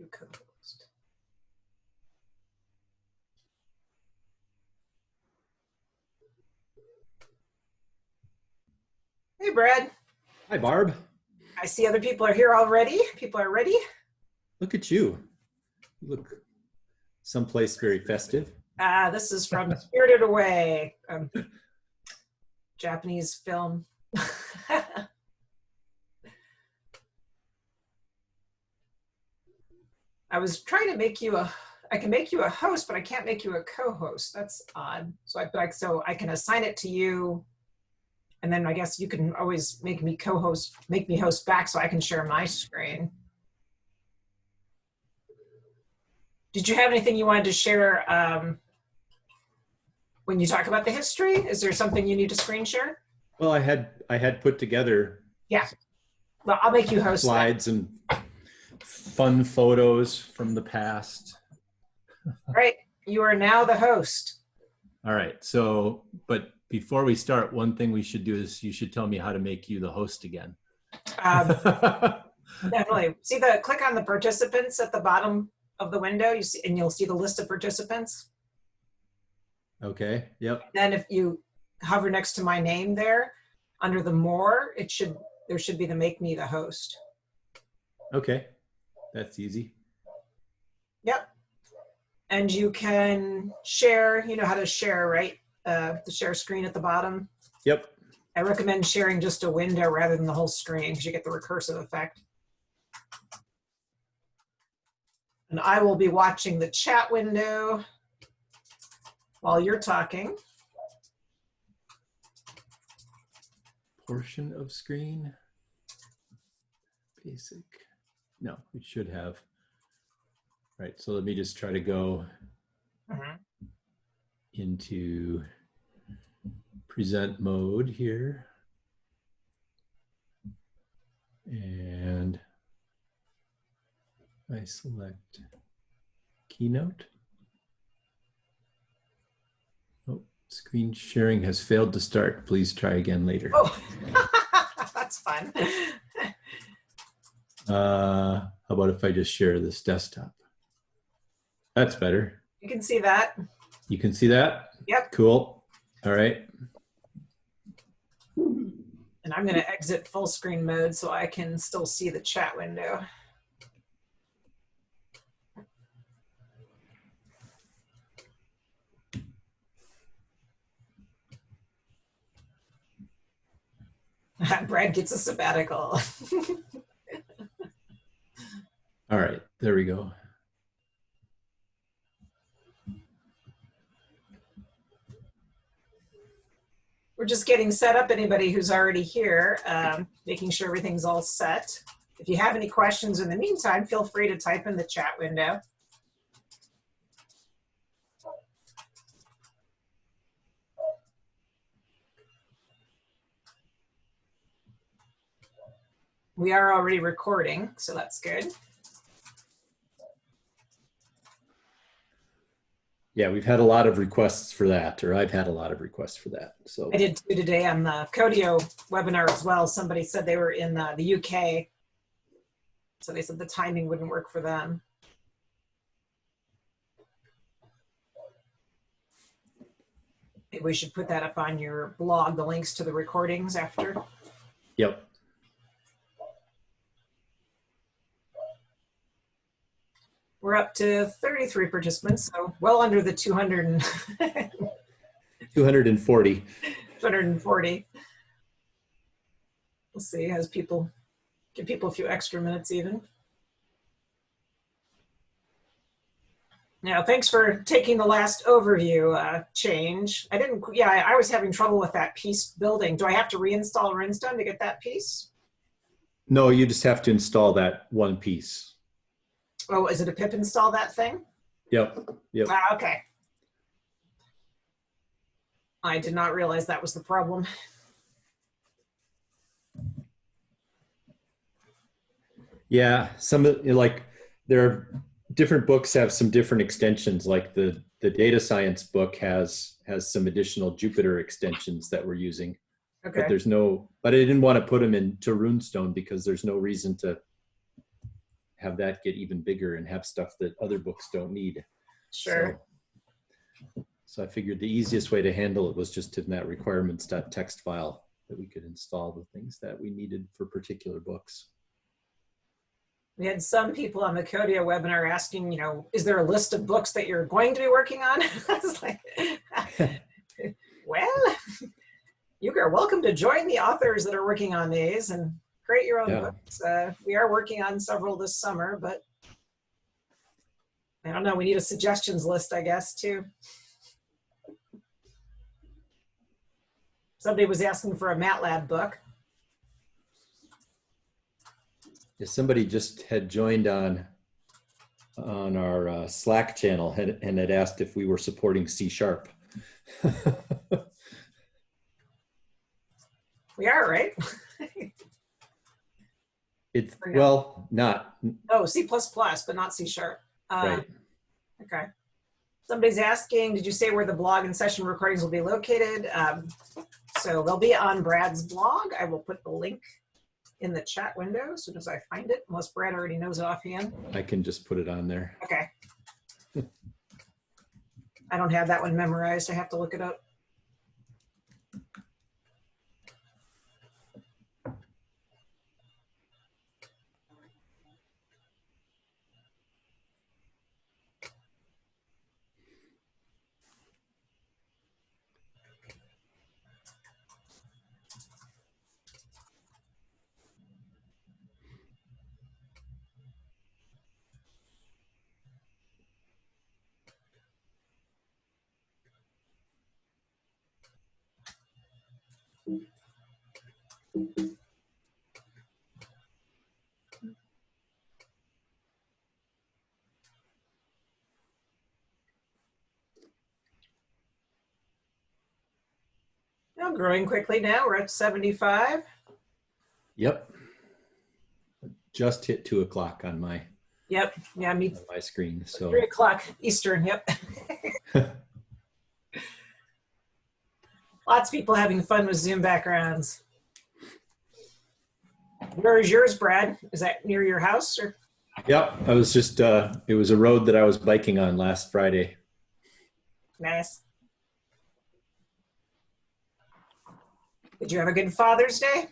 Do co-host. Hey, Brad. Hi, Barb. I see other people are here already. People are ready. Look at you. You look someplace very festive. This is from Spirited Away, Japanese film. I was trying to make you I can make you a host, but I can't make you a co-host. That's odd. So I can assign it to you, and then I guess you can always make me co-host, make me host back so I can share my screen. Did you have anything you wanted to share when you talk about the history? Is there something you need to screen share? Well, I had put together Well, I'll make you host slides and fun photos from the past. Right. You are now the host. All right. So, but before we start, one thing we should do is you should tell me how to make you the host again. Definitely. Click on the participants at the bottom of the window, and you'll see the list of participants. Okay. Yep. Then if you hover next to my name there, under the more, there should be the make me the host. Okay. That's easy. Yep. And you can share, you know how to share, right? The share screen at the bottom. Yep. I recommend sharing just a window rather than the whole screen because you get the recursive effect. And I will be watching the chat window while you're talking. Portion of screen. Basic. No, it should have. Right, so let me just try to go into present mode here. And I select Keynote. Oh, screen sharing has failed to start. Please try again later. Oh, that's fun. How about if I just share this desktop? That's better. You can see that. You can see that? Yep. Cool. All right. And I'm going to exit full screen mode so I can still see the chat window. Brad gets a sabbatical. All right, there we go. We're just getting set up. Anybody who's already here, making sure everything's all set. If you have any questions in the meantime, feel free to type in the chat window. We are already recording, so that's good. Yeah, we've had a lot of requests for that, or I've had a lot of requests for that. So I did too today on the Codio webinar as well. Somebody said they were in the UK, so they said the timing wouldn't work for them. Maybe we should put that up on your blog, the links to the recordings after. Yep. We're up to 33 participants, so well under the 200 240. 240. We'll see as people give people a few extra minutes even. Now, thanks for taking the last overview change. I was having trouble with that piece building. Do I have to reinstall Runestone to get that piece? No, you just have to install that one piece. Oh, is it a pip install that thing? Yep. Yep. Okay. I did not realize that was the problem. Yeah, some of like there are different books have some different extensions. Like the data science book has some additional Jupyter extensions that we're using. Okay. But I didn't want to put them into Runestone because there's no reason to have that get even bigger and have stuff that other books don't need. Sure. So I figured the easiest way to handle it was just in that requirements.txt file that we could install the things that we needed for particular books. We had some people on the Codia webinar asking, is there a list of books that you're going to be working on? I was like, well, you are welcome to join the authors that are working on these and create your own books. We are working on several this summer, but I don't know, we need a suggestions list, I guess, too. Somebody was asking for a MATLAB book. Yeah, somebody just had joined on our Slack channel and had asked if we were supporting C#. We are, right? It's, well, not. Oh, C++, but not C#. Right. Okay. Somebody's asking, did you say where the blog and session recordings will be located? So they'll be on Brad's blog. I will put the link in the chat window as soon as I find it, unless Brad already knows it offhand. I can just put it on there. Okay. I don't have that one memorized. I have to look it up. Now growing quickly now. We're at 75. Yep. Just hit 2 o'clock on my Yep. Yeah, me. on my screen. So 3 o'clock Eastern. Yep. Lots of people having fun with Zoom backgrounds. Where is yours, Brad? Is that near your house? Or? Yep. I was just, it was a road that I was biking on last Friday. Nice. Did you have a good Father's Day?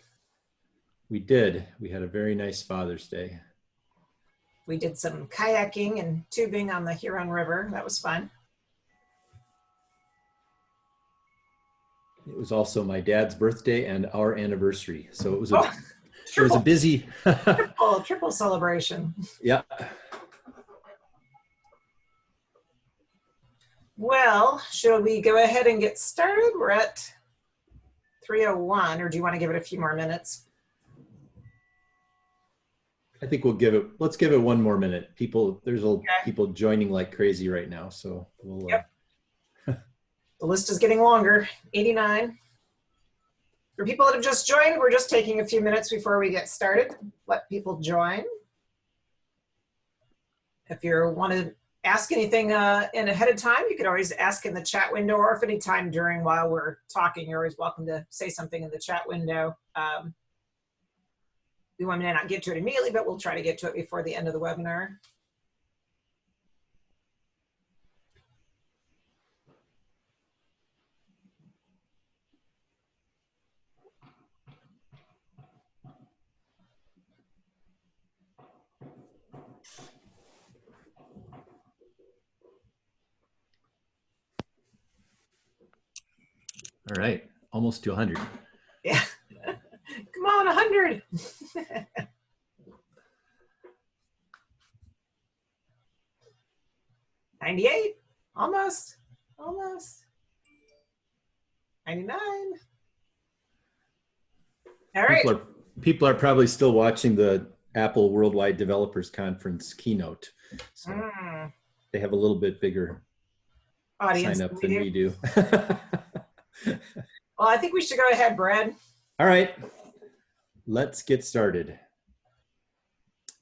We did. We had a very nice Father's Day. We did some kayaking and tubing on the Huron River. That was fun. It was also my dad's birthday and our anniversary. So it was triple, it was a busy triple celebration. Yeah. Well, should we go ahead and get started? We're at 3:01, or do you want to give it a few more minutes? I think let's give it one more minute. There's people joining like crazy right now. So we'll, yep. The list is getting longer, 89. For people that have just joined, we're just taking a few minutes before we get started. Let people join. If you want to ask anything in ahead of time, you could always ask in the chat window, or if any time while we're talking, you're always welcome to say something in the chat window. We may not get to it immediately, but we'll try to get to it before the end of the webinar. All right, almost to 100. Yeah, come on, 100. 98, almost. 99. All right. People are probably still watching the Apple Worldwide Developers Conference keynote. So they have a little bit bigger audience sign up than we do. Well, I think we should go ahead, Brad. All right, let's get started.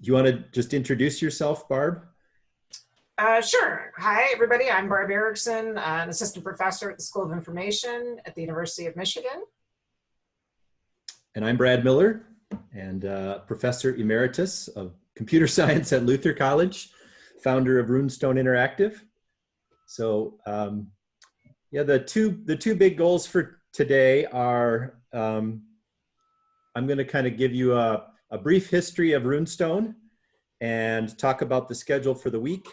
You want to just introduce yourself, Barb? Sure. Hi, everybody. I'm Barb Erickson, an assistant professor at the School of Information at the University of Michigan. And I'm Brad Miller. and Professor Emeritus of Computer Science at Luther College, founder of Runestone Interactive. So yeah, the two big goals for today are, I'm going to kind of give you a brief history of Runestone and talk about the schedule for the week.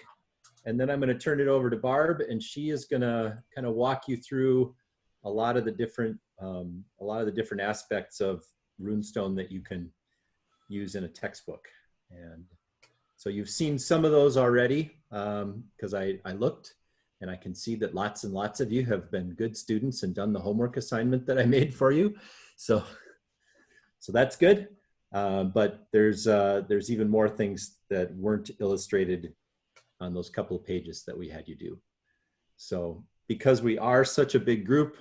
And then I'm going to turn it over to Barb, and she is going to kind of walk you through a lot of the different aspects of Runestone that you can use in a textbook. And so you've seen some of those already, because I looked, and I can see that lots and lots of you have been good students and done the homework assignment that I made for you. So that's good. But there's even more things that weren't illustrated on those couple of pages that we had you do. So because we are such a big group,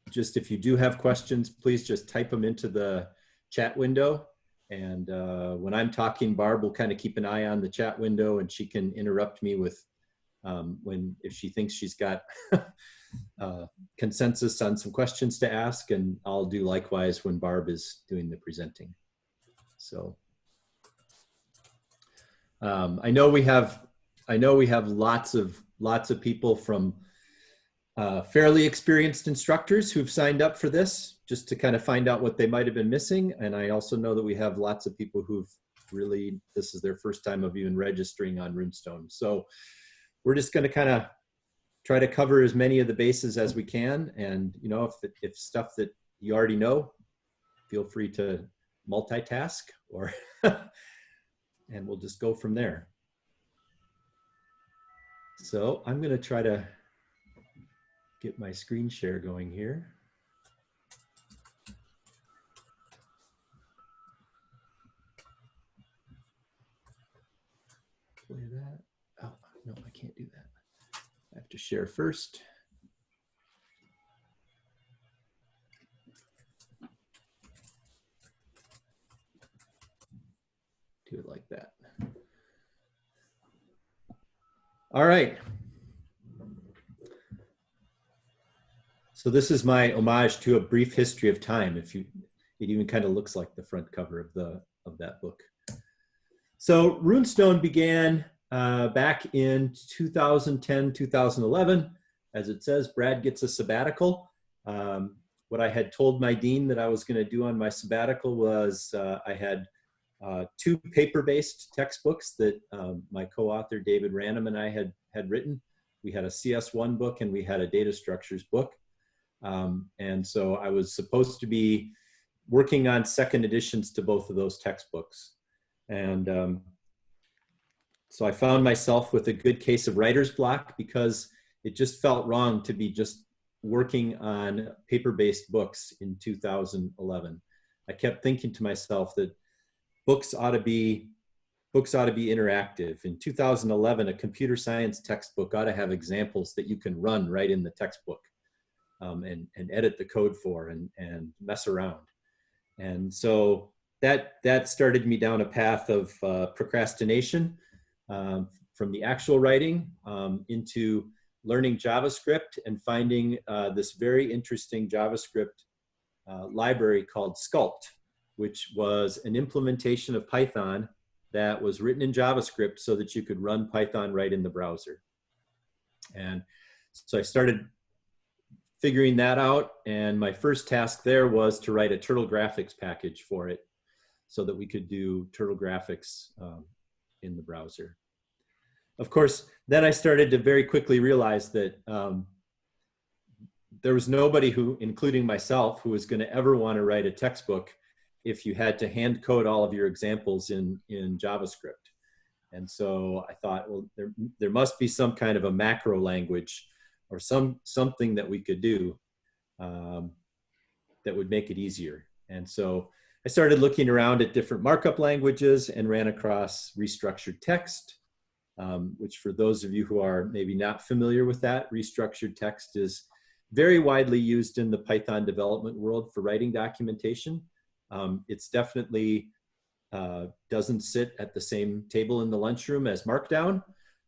just if you do have questions, please just type them into the chat window. And when I'm talking, Barb will kind of keep an eye on the chat window, and she can interrupt me with if she thinks she's got consensus on some questions to ask, and I'll do likewise when Barb is doing the presenting. So I know we have lots of people from fairly experienced instructors who've signed up for this just to kind of find out what they might have been missing. And I also know that we have lots of people who've really, this is their first time of even registering on Runestone. So we're just going to kind of try to cover as many of the bases as we can. And, you know, if stuff that you already know, feel free to multitask or, and we'll just go from there. So I'm going to try to get my screen share going here. Play that. Oh, no, I can't do that. I have to share first. Do it like that. All right. So this is my homage to A Brief History of Time. It even kind of looks like the front cover of that book. So Runestone began back in 2010, 2011. As it says, Brad gets a sabbatical. What I had told my dean that I was going to do on my sabbatical was I had two paper-based textbooks that my co-author David Random and I had written. We had a CS1 book and we had a data structures book. And so I was supposed to be working on second editions to both of those textbooks. And so I found myself with a good case of writer's block because it just felt wrong to be just working on paper-based books in 2011. I kept thinking to myself that books ought to be interactive. In 2011, a computer science textbook ought to have examples that you can run right in the textbook. And edit the code for and mess around. And so that started me down a path of procrastination from the actual writing into learning JavaScript and finding this very interesting JavaScript library called Sculpt, which was an implementation of Python that was written in JavaScript so that you could run Python right in the browser. And so I started figuring that out, and my first task there was to write a turtle graphics package for it so that we could do turtle graphics in the browser. Of course, then I started to very quickly realize that there was nobody who, including myself, who was going to ever want to write a textbook if you had to hand code all of your examples in JavaScript. And so I thought, well, there must be some kind of a macro language or something that we could do that would make it easier. And so I started looking around at different markup languages and ran across restructured text, which for those of you who are maybe not familiar with that, restructured text is very widely used in the Python development world for writing documentation. It's definitely doesn't sit at the same table in the lunchroom as Markdown,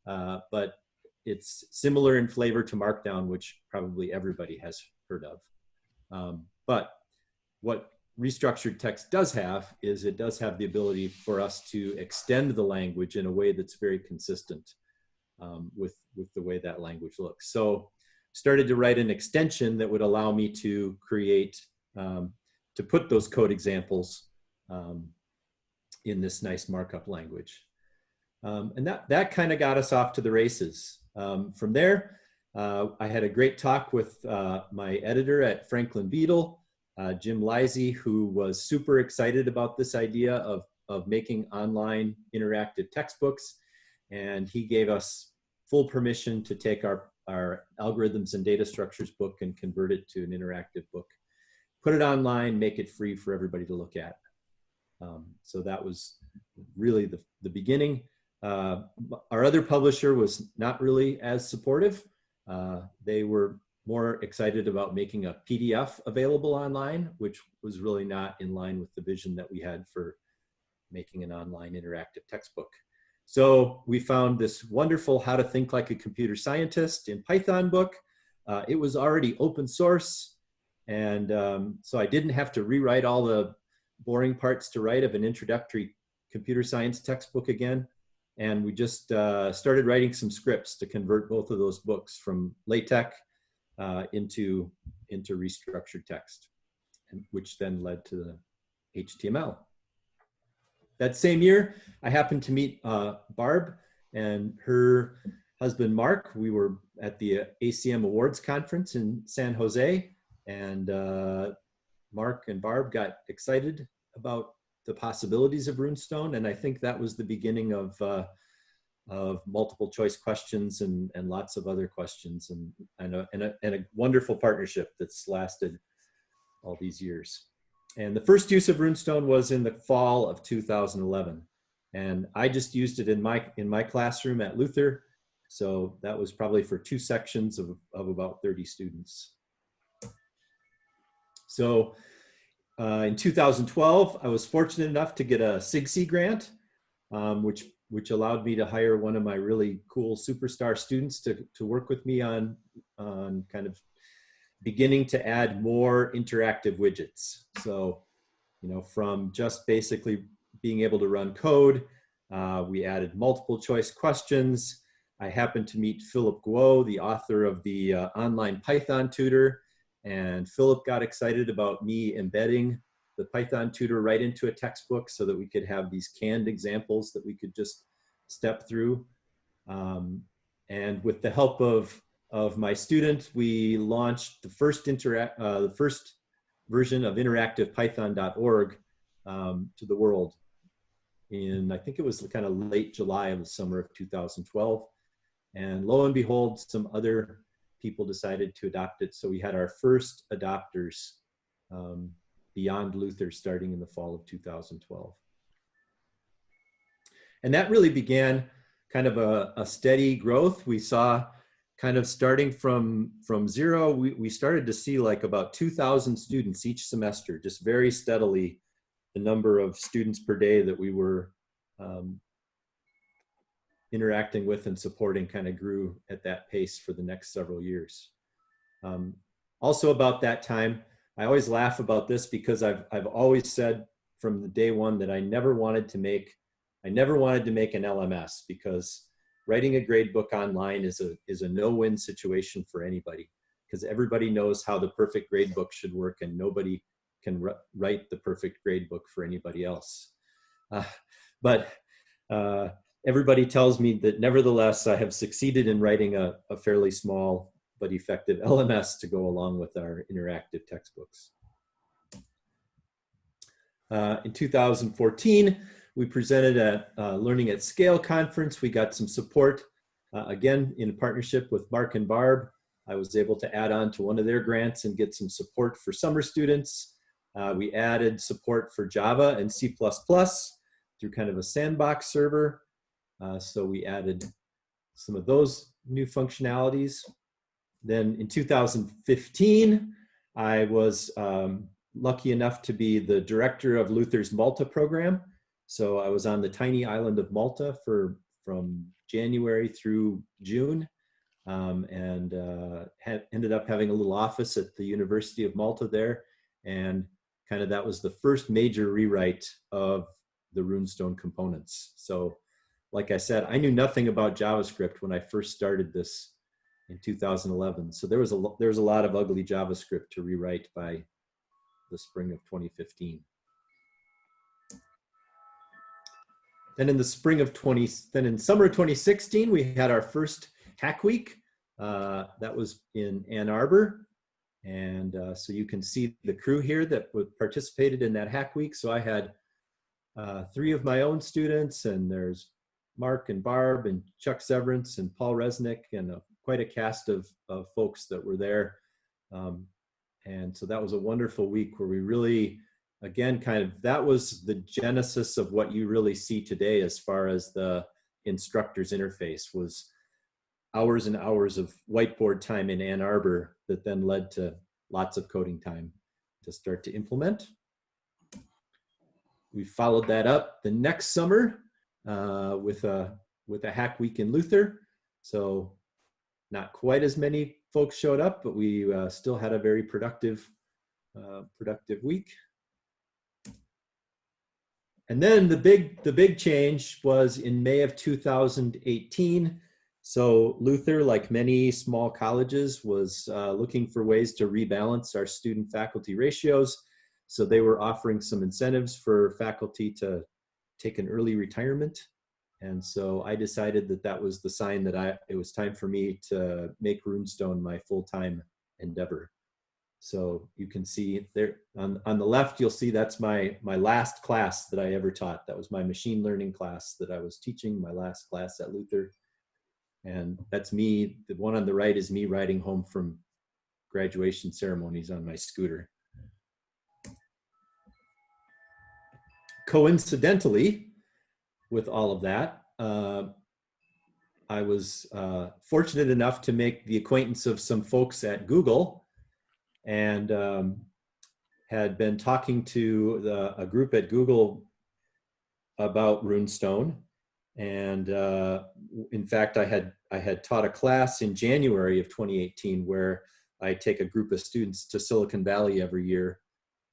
but it's similar in flavor to Markdown, which probably everybody has heard of. But what restructured text does have is it does have the ability for us to extend the language in a way that's very consistent with the way that language looks. So started to write an extension that would allow me to create, to put those code examples in this nice markup language. And that kind of got us off to the races. From there, I had a great talk with my editor at Franklin Beadle, Jim Lisey, who was super excited about this idea of making online interactive textbooks. And he gave us full permission to take our algorithms and data structures book and convert it to an interactive book, put it online, make it free for everybody to look at. So that was really the beginning. Our other publisher was not really as supportive. They were more excited about making a PDF available online, which was really not in line with the vision that we had for making an online interactive textbook. So we found this wonderful How to Think Like a Computer Scientist in Python book. It was already open source. And so I didn't have to rewrite all the boring parts to write of an introductory computer science textbook again. And we just started writing some scripts to convert both of those books from LaTeX into restructured text, which then led to the HTML. That same year, I happened to meet Barb and her husband, Mark. We were at the ACM Awards Conference in San Jose, and Mark and Barb got excited about the possibilities of Runestone, and I think that was the beginning of multiple choice questions and lots of other questions, and a wonderful partnership that's lasted all these years. And the first use of Runestone was in the fall of 2011, and I just used it in my classroom at Luther. So that was probably for 2 sections of about 30 students. So in 2012, I was fortunate enough to get a SIGC grant, which allowed me to hire one of my really cool superstar students to work with me on kind of beginning to add more interactive widgets. So, you know, from just basically being able to run code, we added multiple choice questions. I happened to meet Philip Guo, the author of the online Python tutor, and Philip got excited about me embedding the Python tutor right into a textbook so that we could have these canned examples that we could just step through. And with the help of my student, we launched the first version of interactivepython.org to the world in, I think it was kind of late July of the summer of 2012. And lo and behold, some other people decided to adopt it. So we had our first adopters beyond Luther starting in the fall of 2012. And that really began kind of a steady growth. We saw kind of starting from zero, we started to see like about 2,000 students each semester, just very steadily. The number of students per day that we were interacting with and supporting kind of grew at that pace for the next several years. Also about that time, I always laugh about this because I've always said from the day one that I never wanted to make an LMS, because writing a grade book online is a no-win situation for anybody, because everybody knows how the perfect grade book should work and nobody can write the perfect grade book for anybody else. But everybody tells me that nevertheless, I have succeeded in writing a fairly small but effective LMS to go along with our interactive textbooks. In 2014, we presented at Learning at Scale conference. We got some support, again, in partnership with Mark and Barb. I was able to add on to one of their grants and get some support for summer students. We added support for Java and C++ through kind of a sandbox server. So we added some of those new functionalities. Then in 2015, I was lucky enough to be the director of Luther's Malta program. So I was on the tiny island of Malta from January through June, and ended up having a little office at the University of Malta there. And kind of that was the first major rewrite of the Runestone components. So like I said, I knew nothing about JavaScript when I first started this in 2011. So there was a lot of ugly JavaScript to rewrite by the spring of 2015. Then in the summer of 2016, we had our first Hack Week. That was in Ann Arbor. And so you can see the crew here that participated in that Hack Week. So I had 3 of my own students, and there's Mark and Barb and Chuck Severance and Paul Resnick, and quite a cast of folks that were there. And so that was a wonderful week where we really, again, that was the genesis of what you really see today as far as the instructor's interface, was hours and hours of whiteboard time in Ann Arbor that then led to lots of coding time to start to implement. We followed that up the next summer with a Hack Week in Luther. So not quite as many folks showed up, but we still had a very productive week. And then the big change was in May of 2018. So Luther, like many small colleges, was looking for ways to rebalance our student-faculty ratios. So they were offering some incentives for faculty to take an early retirement. And so I decided that was the sign that it was time for me to make Runestone my full-time endeavor. So you can see there on the left, you'll see that's my last class that I ever taught. That was my machine learning class that I was teaching, my last class at Luther. And that's me. The one on the right is me riding home from graduation ceremonies on my scooter. Coincidentally, with all of that, I was fortunate enough to make the acquaintance of some folks at Google, and had been talking to a group at Google about Runestone. And in fact, I had taught a class in January of 2018 where I take a group of students to Silicon Valley every year,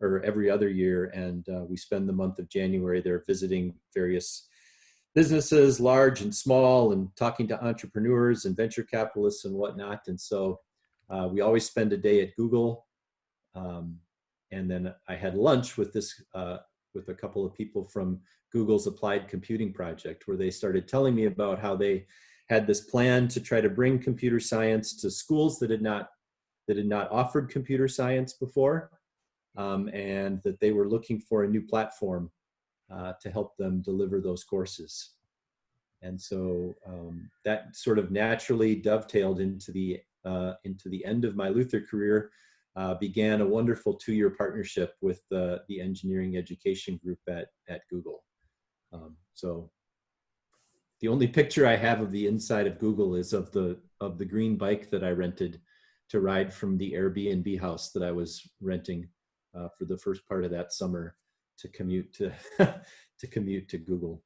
or every other year, and we spend the month of January there visiting various businesses, large and small, and talking to entrepreneurs and venture capitalists and whatnot. And so we always spend a day at Google. And then I had lunch with with a couple of people from Google's Applied Computing Project, where they started telling me about how they had this plan to try to bring computer science to schools that had not offered computer science before, and that they were looking for a new platform to help them deliver those courses. And so that sort of naturally dovetailed into the end of my Luther career. Began a wonderful 2-year partnership with the engineering education group at Google. So the only picture I have of the inside of Google is of the green bike that I rented to ride from the Airbnb house that I was renting for the first part of that summer to commute to to commute to Google.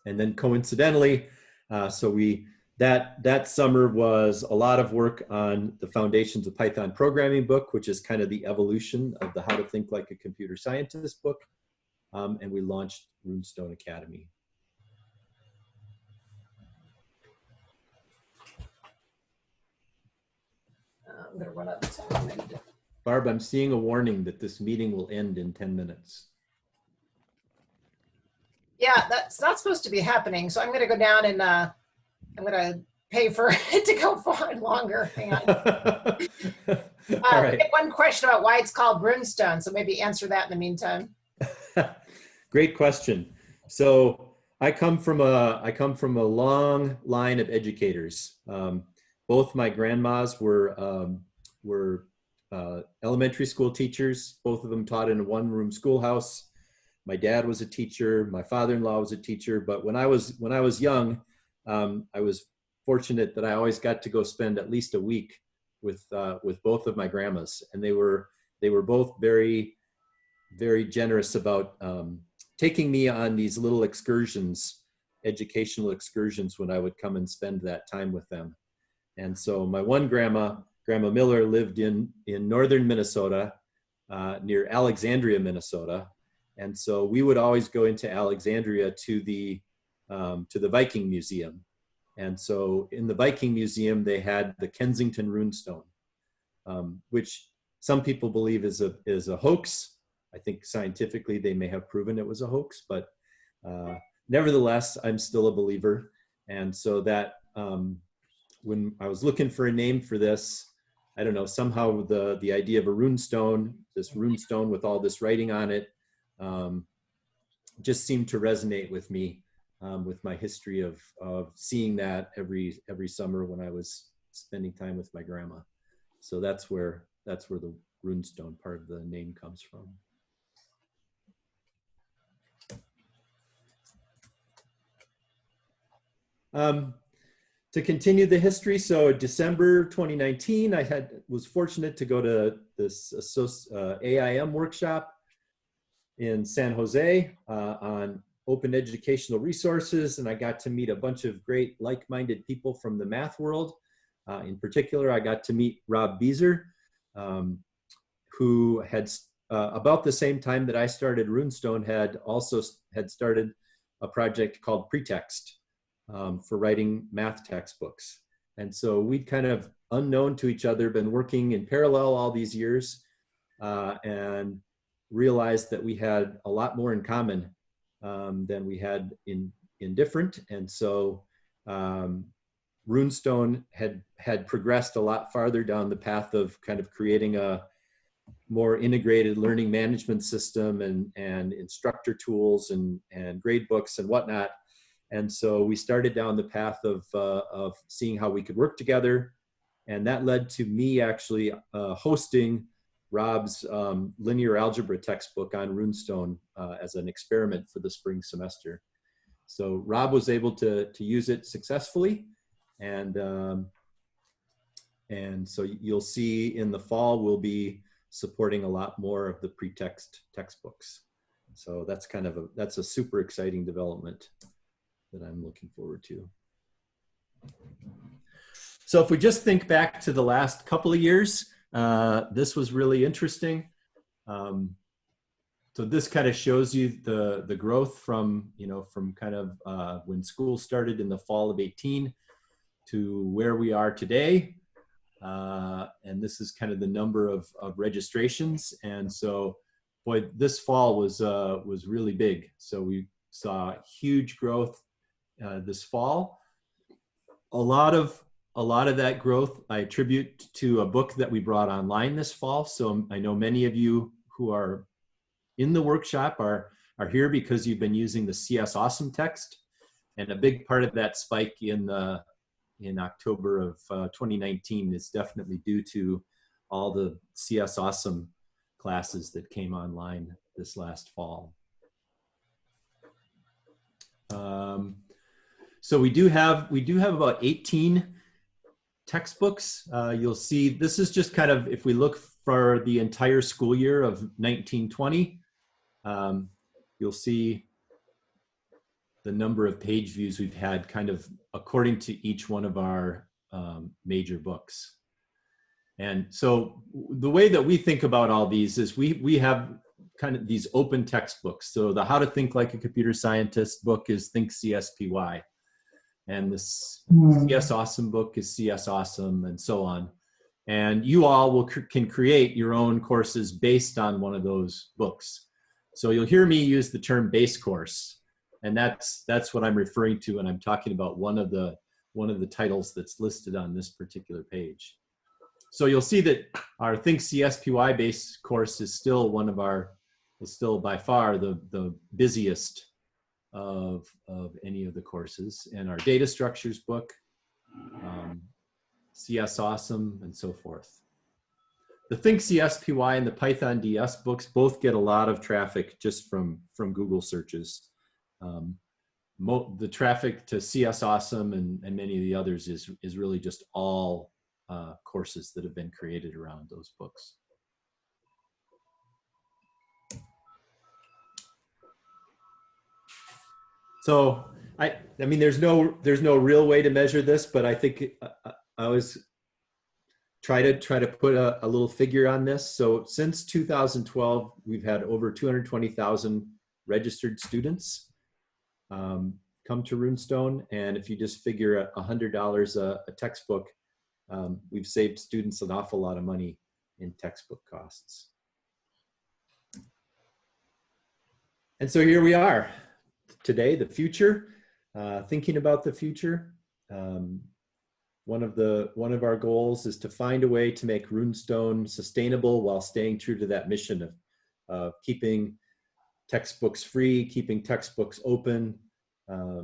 And then coincidentally, that summer was a lot of work on the Foundations of Python Programming book, which is kind of the evolution of the How to Think Like a Computer Scientist book. And we launched Runestone Academy. I'm gonna run out of time. Barb, I'm seeing a warning that this meeting will end in 10 minutes. Yeah, that's not supposed to be happening. So I'm gonna go down and I'm gonna pay for it to go forward longer. Hang on. All right. I have one question about why it's called Runestone, so maybe answer that in the meantime. Great question. So I come from a long line of educators. Both my grandmas were elementary school teachers. Both of them taught in a one-room schoolhouse. My dad was a teacher. My father-in-law was a teacher. But when I was young, I was fortunate that I always got to go spend at least a week with both of my grandmas, and they were both very, very generous about taking me on these little excursions, educational excursions, when I would come and spend that time with them. And so my one Grandma Miller, lived in northern Minnesota, near Alexandria, Minnesota. And so we would always go into Alexandria to the Viking Museum. And so in the Viking Museum, they had the Kensington Runestone, which some people believe is a hoax. I think scientifically they may have proven it was a hoax, but nevertheless, I'm still a believer. And so that when I was looking for a name for this, I don't know, somehow the idea of a runestone, this runestone with all this writing on it, just seemed to resonate with me, with my history of seeing that every summer when I was spending time with my grandma. So that's where the runestone part of the name comes from. To continue the history, so December 2019, I was fortunate to go to this AIM workshop in San Jose on open educational resources, and I got to meet a bunch of great like-minded people from the math world. In particular, I got to meet Rob Beezer, who had about the same time that I started Runestone had started a project called Pretext for writing math textbooks. And so we'd kind of, unknown to each other, been working in parallel all these years, and realized that we had a lot more in common than we had in different. And so Runestone had progressed a lot farther down the path of kind of creating a more integrated learning management system and instructor tools and grade books and whatnot. And so we started down the path of seeing how we could work together. And that led to me actually hosting Rob's linear algebra textbook on Runestone as an experiment for the spring semester. So Rob was able to use it successfully. And so you'll see in the fall, we'll be supporting a lot more of the Pretext textbooks. So that's a super exciting development that I'm looking forward to. So if we just think back to the last couple of years, this was really interesting. So this kind of shows you the growth from kind of when school started in the fall of 18 to where we are today. And this is kind of the number of registrations. And so, boy, this fall was really big. So we saw huge growth this fall. A lot of that growth I attribute to a book that we brought online this fall. So I know many of you who are in the workshop are here because you've been using the CS Awesome text. And a big part of that spike in October of 2019 is definitely due to all the CS Awesome classes that came online this last fall. So we do have about 18 textbooks. You'll see this is just kind of, if we look for the entire school year of 1920, you'll see the number of page views we've had kind of according to each one of our major books. And so the way that we think about all these is we have kind of these open textbooks. So the How to Think Like a Computer Scientist book is Think CSPY. And this CS Awesome book is CS Awesome, and so on. And you all can create your own courses based on one of those books. So you'll hear me use the term base course. And that's what I'm referring to when I'm talking about one of the titles that's listed on this particular page. So you'll see that our Think CSPY base course is still by far the busiest of any of the courses, and our data structures book, CS Awesome, and so forth. The Think CSPY and the Python DS books both get a lot of traffic just from Google searches. The traffic to CS Awesome and many of the others is really just all courses that have been created around those books. So I mean, there's no real way to measure this, but I think I always try to put a little figure on this. So since 2012, we've had over 220,000 registered students come to Runestone. And if you just figure $100 a textbook, we've saved students an awful lot of money in textbook costs. And so here we are today, the future, thinking about the future. One of our goals is to find a way to make Runestone sustainable while staying true to that mission of keeping textbooks free, keeping textbooks open,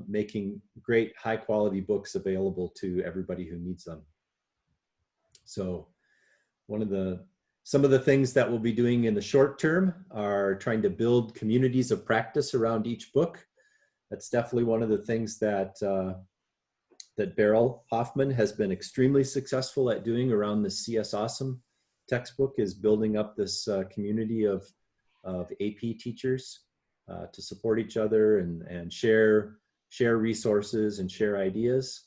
making great high quality books available to everybody who needs them. So some of the things that we'll be doing in the short term are trying to build communities of practice around each book. That's definitely one of the things that that Beryl Hoffman has been extremely successful at doing around the CS Awesome textbook, is building up this community of AP teachers to support each other and share resources and share ideas.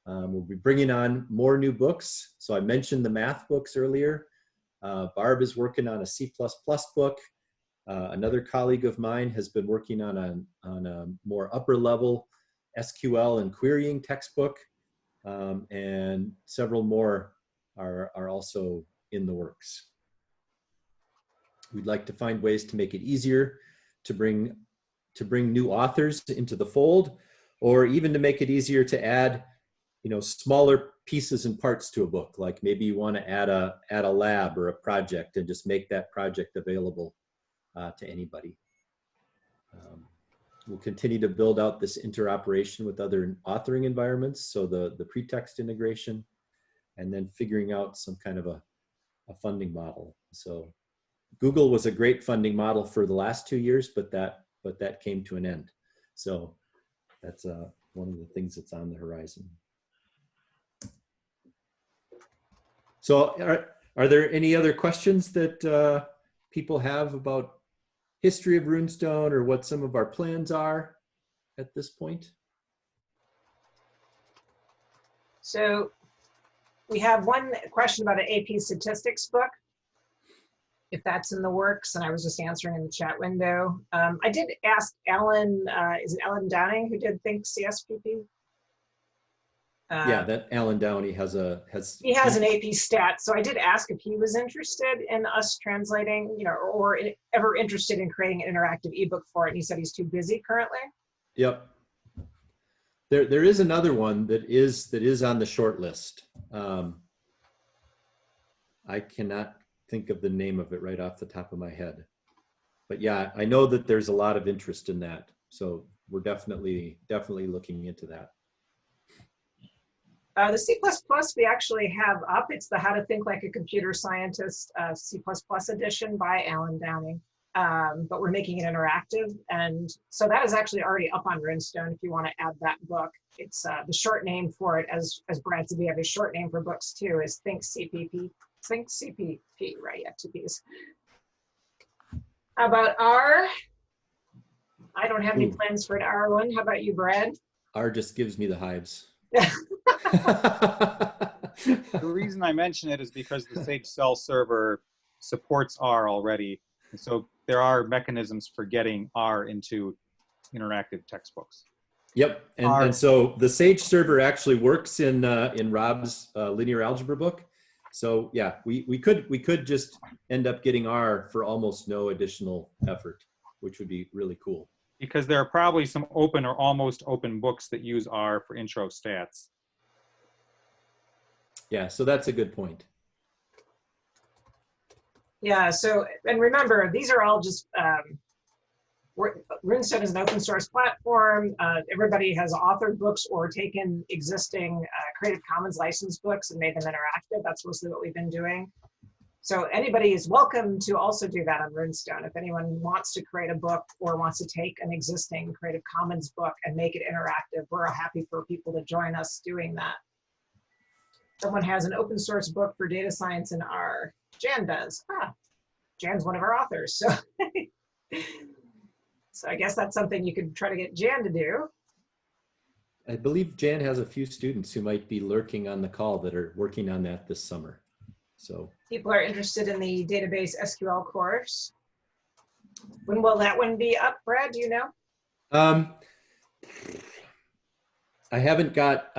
We'll be bringing on more new books. So I mentioned the math books earlier. Barb is working on a C++ book. Another colleague of mine has been working on a more upper level SQL and querying textbook, and several more are also in the works. We'd like to find ways to make it easier to bring new authors into the fold, or even to make it easier to add, smaller pieces and parts to a book. Like maybe you want to add a lab or a project and just make that project available to anybody. We'll continue to build out this interoperation with other authoring environments, so the pretext integration, and then figuring out some kind of a funding model. So Google was a great funding model for the last 2 years, but that came to an end. So that's one of the things that's on the horizon. So are there any other questions that people have about history of Runestone or what some of our plans are at this point? So we have one question about an AP statistics book, if that's in the works, and I was just answering in the chat window. I did ask Alan, is it Alan Downing who did Think CSPP? Yeah, that Alan Downey has an AP stat, so I did ask if he was interested in us translating, or ever interested in creating an interactive ebook for it, and he said he's too busy currently. Yep. There is another one that is on the short list. I cannot think of the name of it right off the top of my head, but yeah, I know that there's a lot of interest in that, so we're definitely looking into that. The C++ we actually have up. It's the How to Think Like a Computer Scientist C++ edition by Alan Downing. But we're making it interactive. And so that is actually already up on Runestone if you want to add that book. It's the short name for it, as Brad said, we have a short name for books too, is Think CPP. Think CPP, right? Yeah, two P's. How about R? I don't have any plans for an R one. How about you, Brad? R just gives me the hives. The reason I mention it is because the Sage Cell server supports R already. And so there are mechanisms for getting R into interactive textbooks. Yep, and so the Sage server actually works in Rob's linear algebra book. So yeah, we could just end up getting R for almost no additional effort, which would be really cool. Because there are probably some open or almost open books that use R for intro stats. Yeah, so that's a good point. Yeah, so, and remember, these are all just, Runestone is an open source platform. Everybody has authored books or taken existing Creative Commons licensed books and made them interactive. That's mostly what we've been doing. So anybody is welcome to also do that on Runestone. If anyone wants to create a book or wants to take an existing Creative Commons book and make it interactive, we're happy for people to join us doing that. Someone has an open source book for data science in R. Jan does. Jan's one of our authors. So, so I guess that's something you could try to get Jan to do. I believe Jan has a few students who might be lurking on the call that are working on that this summer. So people are interested in the database SQL course. When will that one be up, Brad? Do you know? I haven't got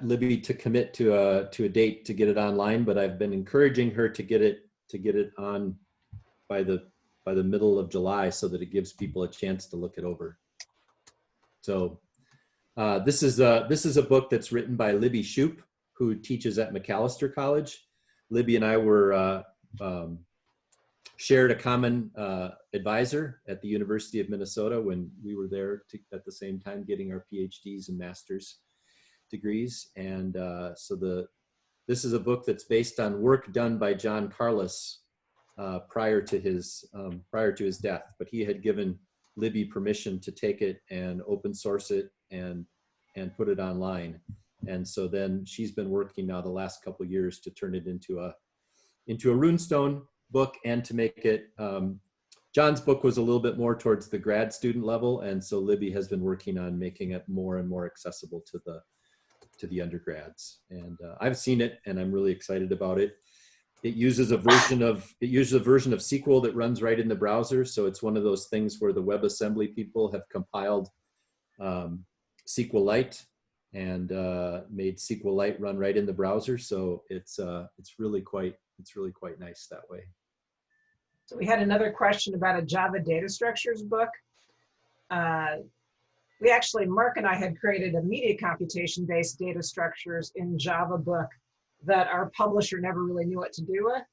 Libby to commit to a date to get it online, but I've been encouraging her to get it on by the middle of July so that it gives people a chance to look it over. So this is a book that's written by Libby Shoup, who teaches at McAllister College. Libby and I were shared a common advisor at the University of Minnesota when we were there at the same time getting our PhDs and master's degrees. And this is a book that's based on work done by John Carlos prior to his death. But he had given Libby permission to take it and open source it and put it online. And so then she's been working now the last couple of years to turn it into a Runestone book and to make it, John's book was a little bit more towards the grad student level. And so Libby has been working on making it more and more accessible to the undergrads. And I've seen it and I'm really excited about it. It uses a version of SQL that runs right in the browser. So it's one of those things where the WebAssembly people have compiled SQLite and made SQLite run right in the browser. So it's really quite nice that way. So we had another question about a Java data structures book. Mark and I had created a media computation-based data structures in Java book that our publisher never really knew what to do with.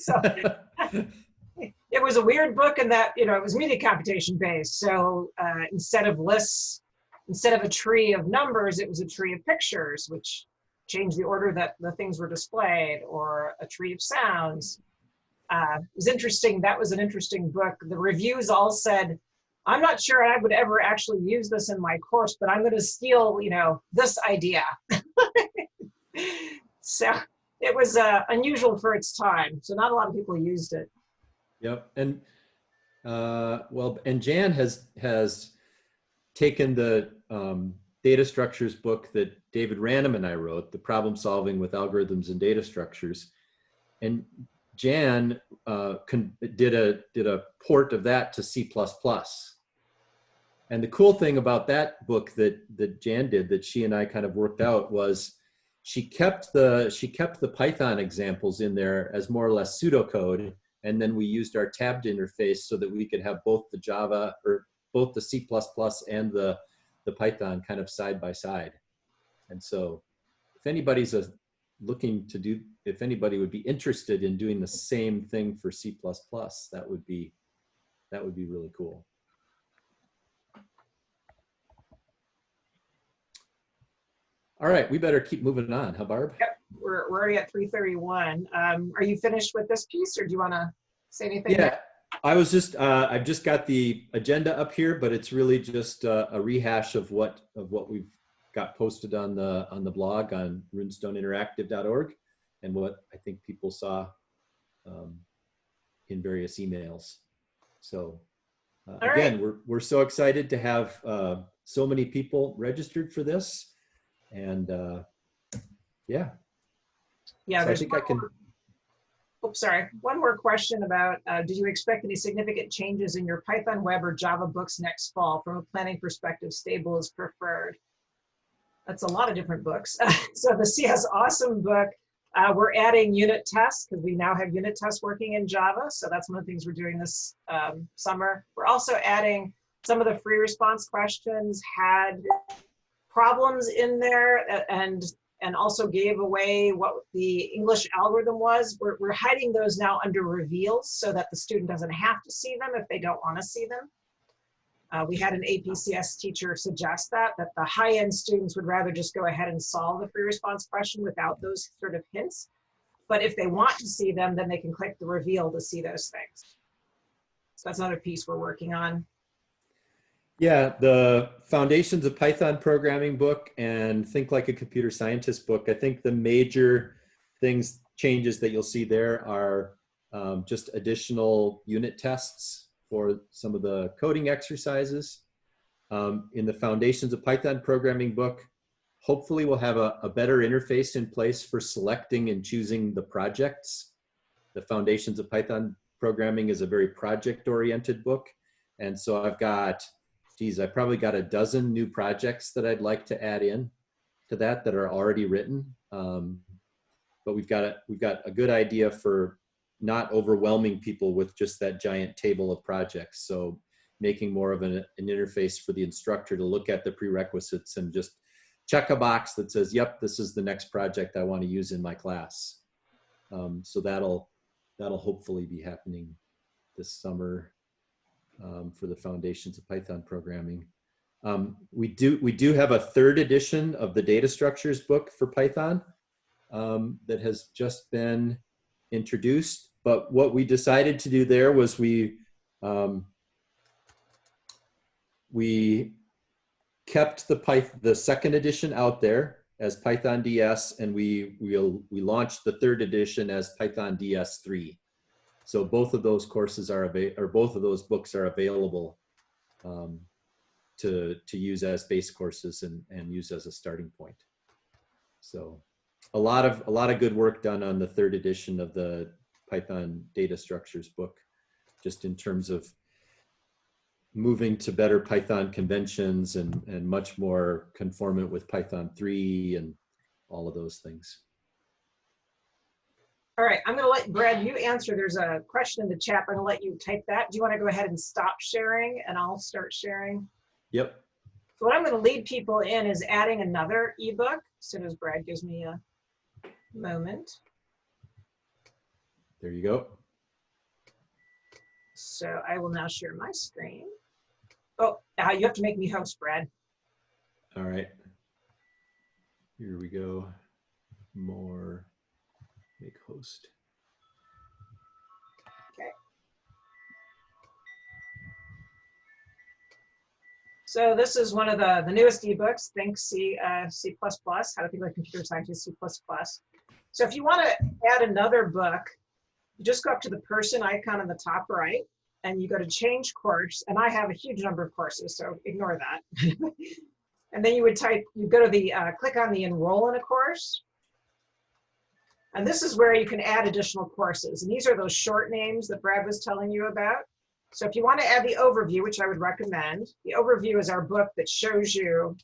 So it was a weird book in that, it was media computation based. So instead of lists, instead of a tree of numbers, it was a tree of pictures, which changed the order that the things were displayed, or a tree of sounds. It was interesting. That was an interesting book. The reviews all said, I'm not sure I would ever actually use this in my course, but I'm going to steal, this idea. So it was unusual for its time. So not a lot of people used it. Yep. And and Jan has taken the data structures book that David Ranum and I wrote, The Problem Solving with Algorithms and Data Structures. And Jan did a port of that to C++. And the cool thing about that book that Jan did, that she and I kind of worked out, was she kept the Python examples in there as more or less pseudocode, and then we used our tabbed interface so that we could have both the Java, or both the C++ and the Python kind of side by side. And so if anybody's if anybody would be interested in doing the same thing for C++, that would be really cool. All right, we better keep moving on, huh, Barb? Yep, we're already at 3:31. Are you finished with this piece, or do you want to say anything? Yeah, I was just I've just got the agenda up here, but it's really just a rehash of what we've got posted on the blog on runestoneinteractive.org, and what I think people saw in various emails. So again, right. we're so excited to have so many people registered for this. And yeah. So I think I can. Oops, sorry. One more question about, did you expect any significant changes in your Python web or Java books next fall? From a planning perspective, stable is preferred. That's a lot of different books. So the CS Awesome book, we're adding unit tests because we now have unit tests working in Java. So that's one of the things we're doing this summer. We're also adding some of the free response questions had problems in there, and also gave away what the English algorithm was. We're hiding those now under reveals so that the student doesn't have to see them if they don't want to see them. We had an APCS teacher suggest that the high-end students would rather just go ahead and solve the free response question without those sort of hints. But if they want to see them, then they can click the reveal to see those things. So that's another piece we're working on. Yeah, the Foundations of Python Programming book and Think Like a Computer Scientist book, I think the major changes that you'll see there are just additional unit tests for some of the coding exercises. In the Foundations of Python Programming book, hopefully we'll have a better interface in place for selecting and choosing the projects. The Foundations of Python Programming is a very project-oriented book. And so I've got, geez, I probably got a dozen new projects that I'd like to add in to that are already written. But we've got a good idea for not overwhelming people with just that giant table of projects. So making more of an interface for the instructor to look at the prerequisites and just check a box that says, yep, this is the next project I want to use in my class. So that'll hopefully be happening this summer for the Foundations of Python Programming. We do have a 3rd edition of the data structures book for Python that has just been introduced. But what we decided to do there was we kept the 2nd edition out there as Python DS, and we launched the 3rd edition as Python DS 3. So both of those courses both of those books are available to use as base courses and use as a starting point. So a lot of good work done on the 3rd edition of the Python data structures book, just in terms of moving to better Python conventions and much more conformant with Python 3 and all of those things. All right, I'm gonna let Brad, you answer. There's a question in the chat. I'm gonna let you type that. Do you wanna go ahead and stop sharing and I'll start sharing? Yep. So what I'm gonna lead people in is adding another ebook. As soon as Brad gives me a moment. There you go. So I will now share my screen. Oh, you have to make me host, Brad. All right. Here we go. More. Make host. Okay. So this is one of the newest ebooks, Think C++, How to Think Like Computer Scientist C++. So if you want to add another book, you just go up to the person icon on the top right, and you go to change course, and I have a huge number of courses, so ignore that. And then you go to the, click on the enroll in a course. And this is where you can add additional courses. And these are those short names that Brad was telling you about. So if you want to add the overview, which I would recommend, the overview is our book that shows you,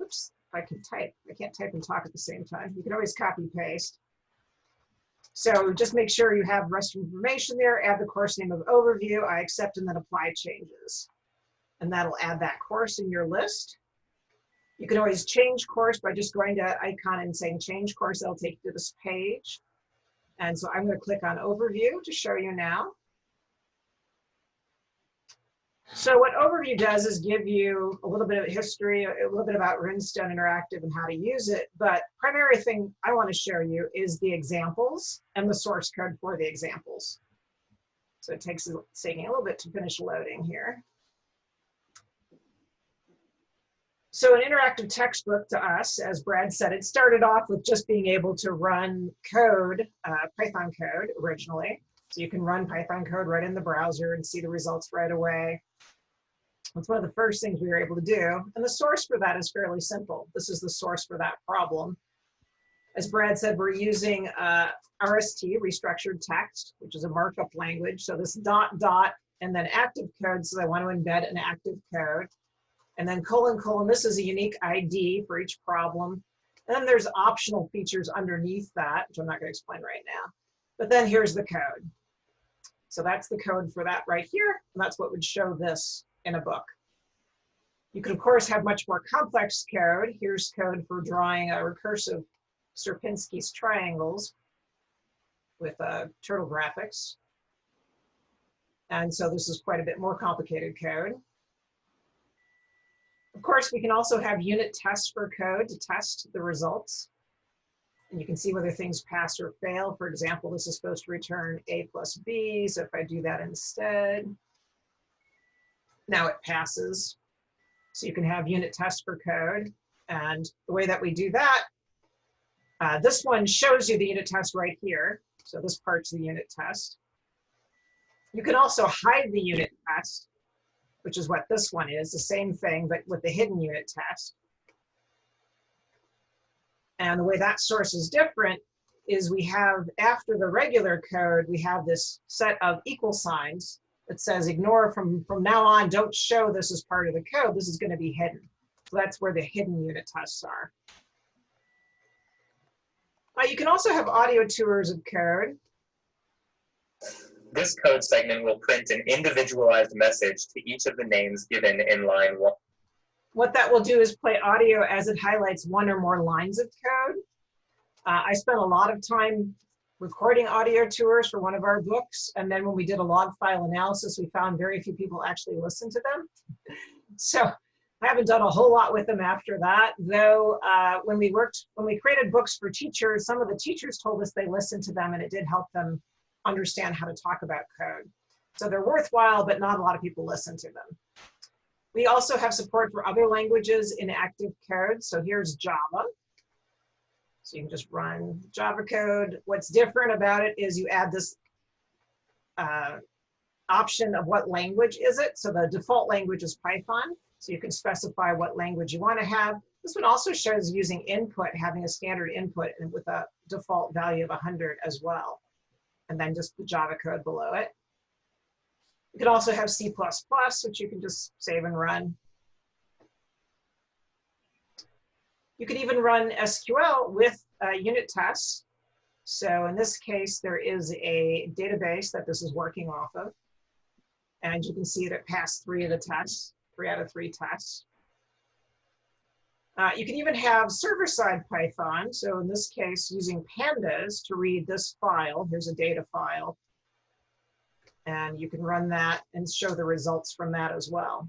oops, if I can type, I can't type and talk at the same time. You can always copy paste. So just make sure you have the rest of the information there, add the course name of overview, I accept, and then apply changes. And that'll add that course in your list. You can always change course by just going to icon and saying change course. That'll take you to this page. And so I'm going to click on overview to show you now. So what overview does is give you a little bit of history, a little bit about Runestone Interactive and how to use it. But primary thing I want to show you is the examples and the source code for the examples. So it's taking a little bit to finish loading here. So an interactive textbook to us, as Brad said, it started off with just being able to run code, Python code originally. So you can run Python code right in the browser and see the results right away. That's one of the first things we were able to do. And the source for that is fairly simple. This is the source for that problem. As Brad said, we're using RST, restructured text, which is a markup language. So this ... and then active code, so I want to embed an active code. And then : : this is a unique ID for each problem. And then there's optional features underneath that, which I'm not going to explain right now. But then here's the code. So that's the code for that right here. And that's what would show this in a book. You can, of course, have much more complex code. Here's code for drawing a recursive Sierpinski's triangles with turtle graphics. And so this is quite a bit more complicated code. Of course, we can also have unit tests for code to test the results. And you can see whether things pass or fail. For example, this is supposed to return A plus B. So if I do that instead, now it passes. So you can have unit tests for code. And the way that we do that, this one shows you the unit test right here. So this part's the unit test. You can also hide the unit test, which is what this one is, the same thing, but with the hidden unit test. And the way that source is different is we have, after the regular code, we have this set of equal signs that says ignore from now on, don't show this as part of the code. This is going to be hidden. So that's where the hidden unit tests are. You can also have audio tours of code. This code segment will print an individualized message to each of the names given in line 1. What that will do is play audio as it highlights one or more lines of code. I spent a lot of time recording audio tours for one of our books, and then when we did a log file analysis, we found very few people actually listened to them. So I haven't done a whole lot with them after that, though when we created books for teachers, some of the teachers told us they listened to them and it did help them understand how to talk about code. So they're worthwhile, but not a lot of people listen to them. We also have support for other languages in active code. So here's Java. So you can just run Java code. What's different about it is you add this option of what language is it. So the default language is Python. So you can specify what language you want to have. This one also shows using input, having a standard input and with a default value of 100 as well. And then just the Java code below it. You can also have C++, which you can just save and run. You can even run SQL with unit tests. So in this case, there is a database that this is working off of. And you can see that it passed 3 of the tests, 3 out of 3 tests. You can even have server-side Python. So in this case, using pandas to read this file. Here's a data file. And you can run that and show the results from that as well.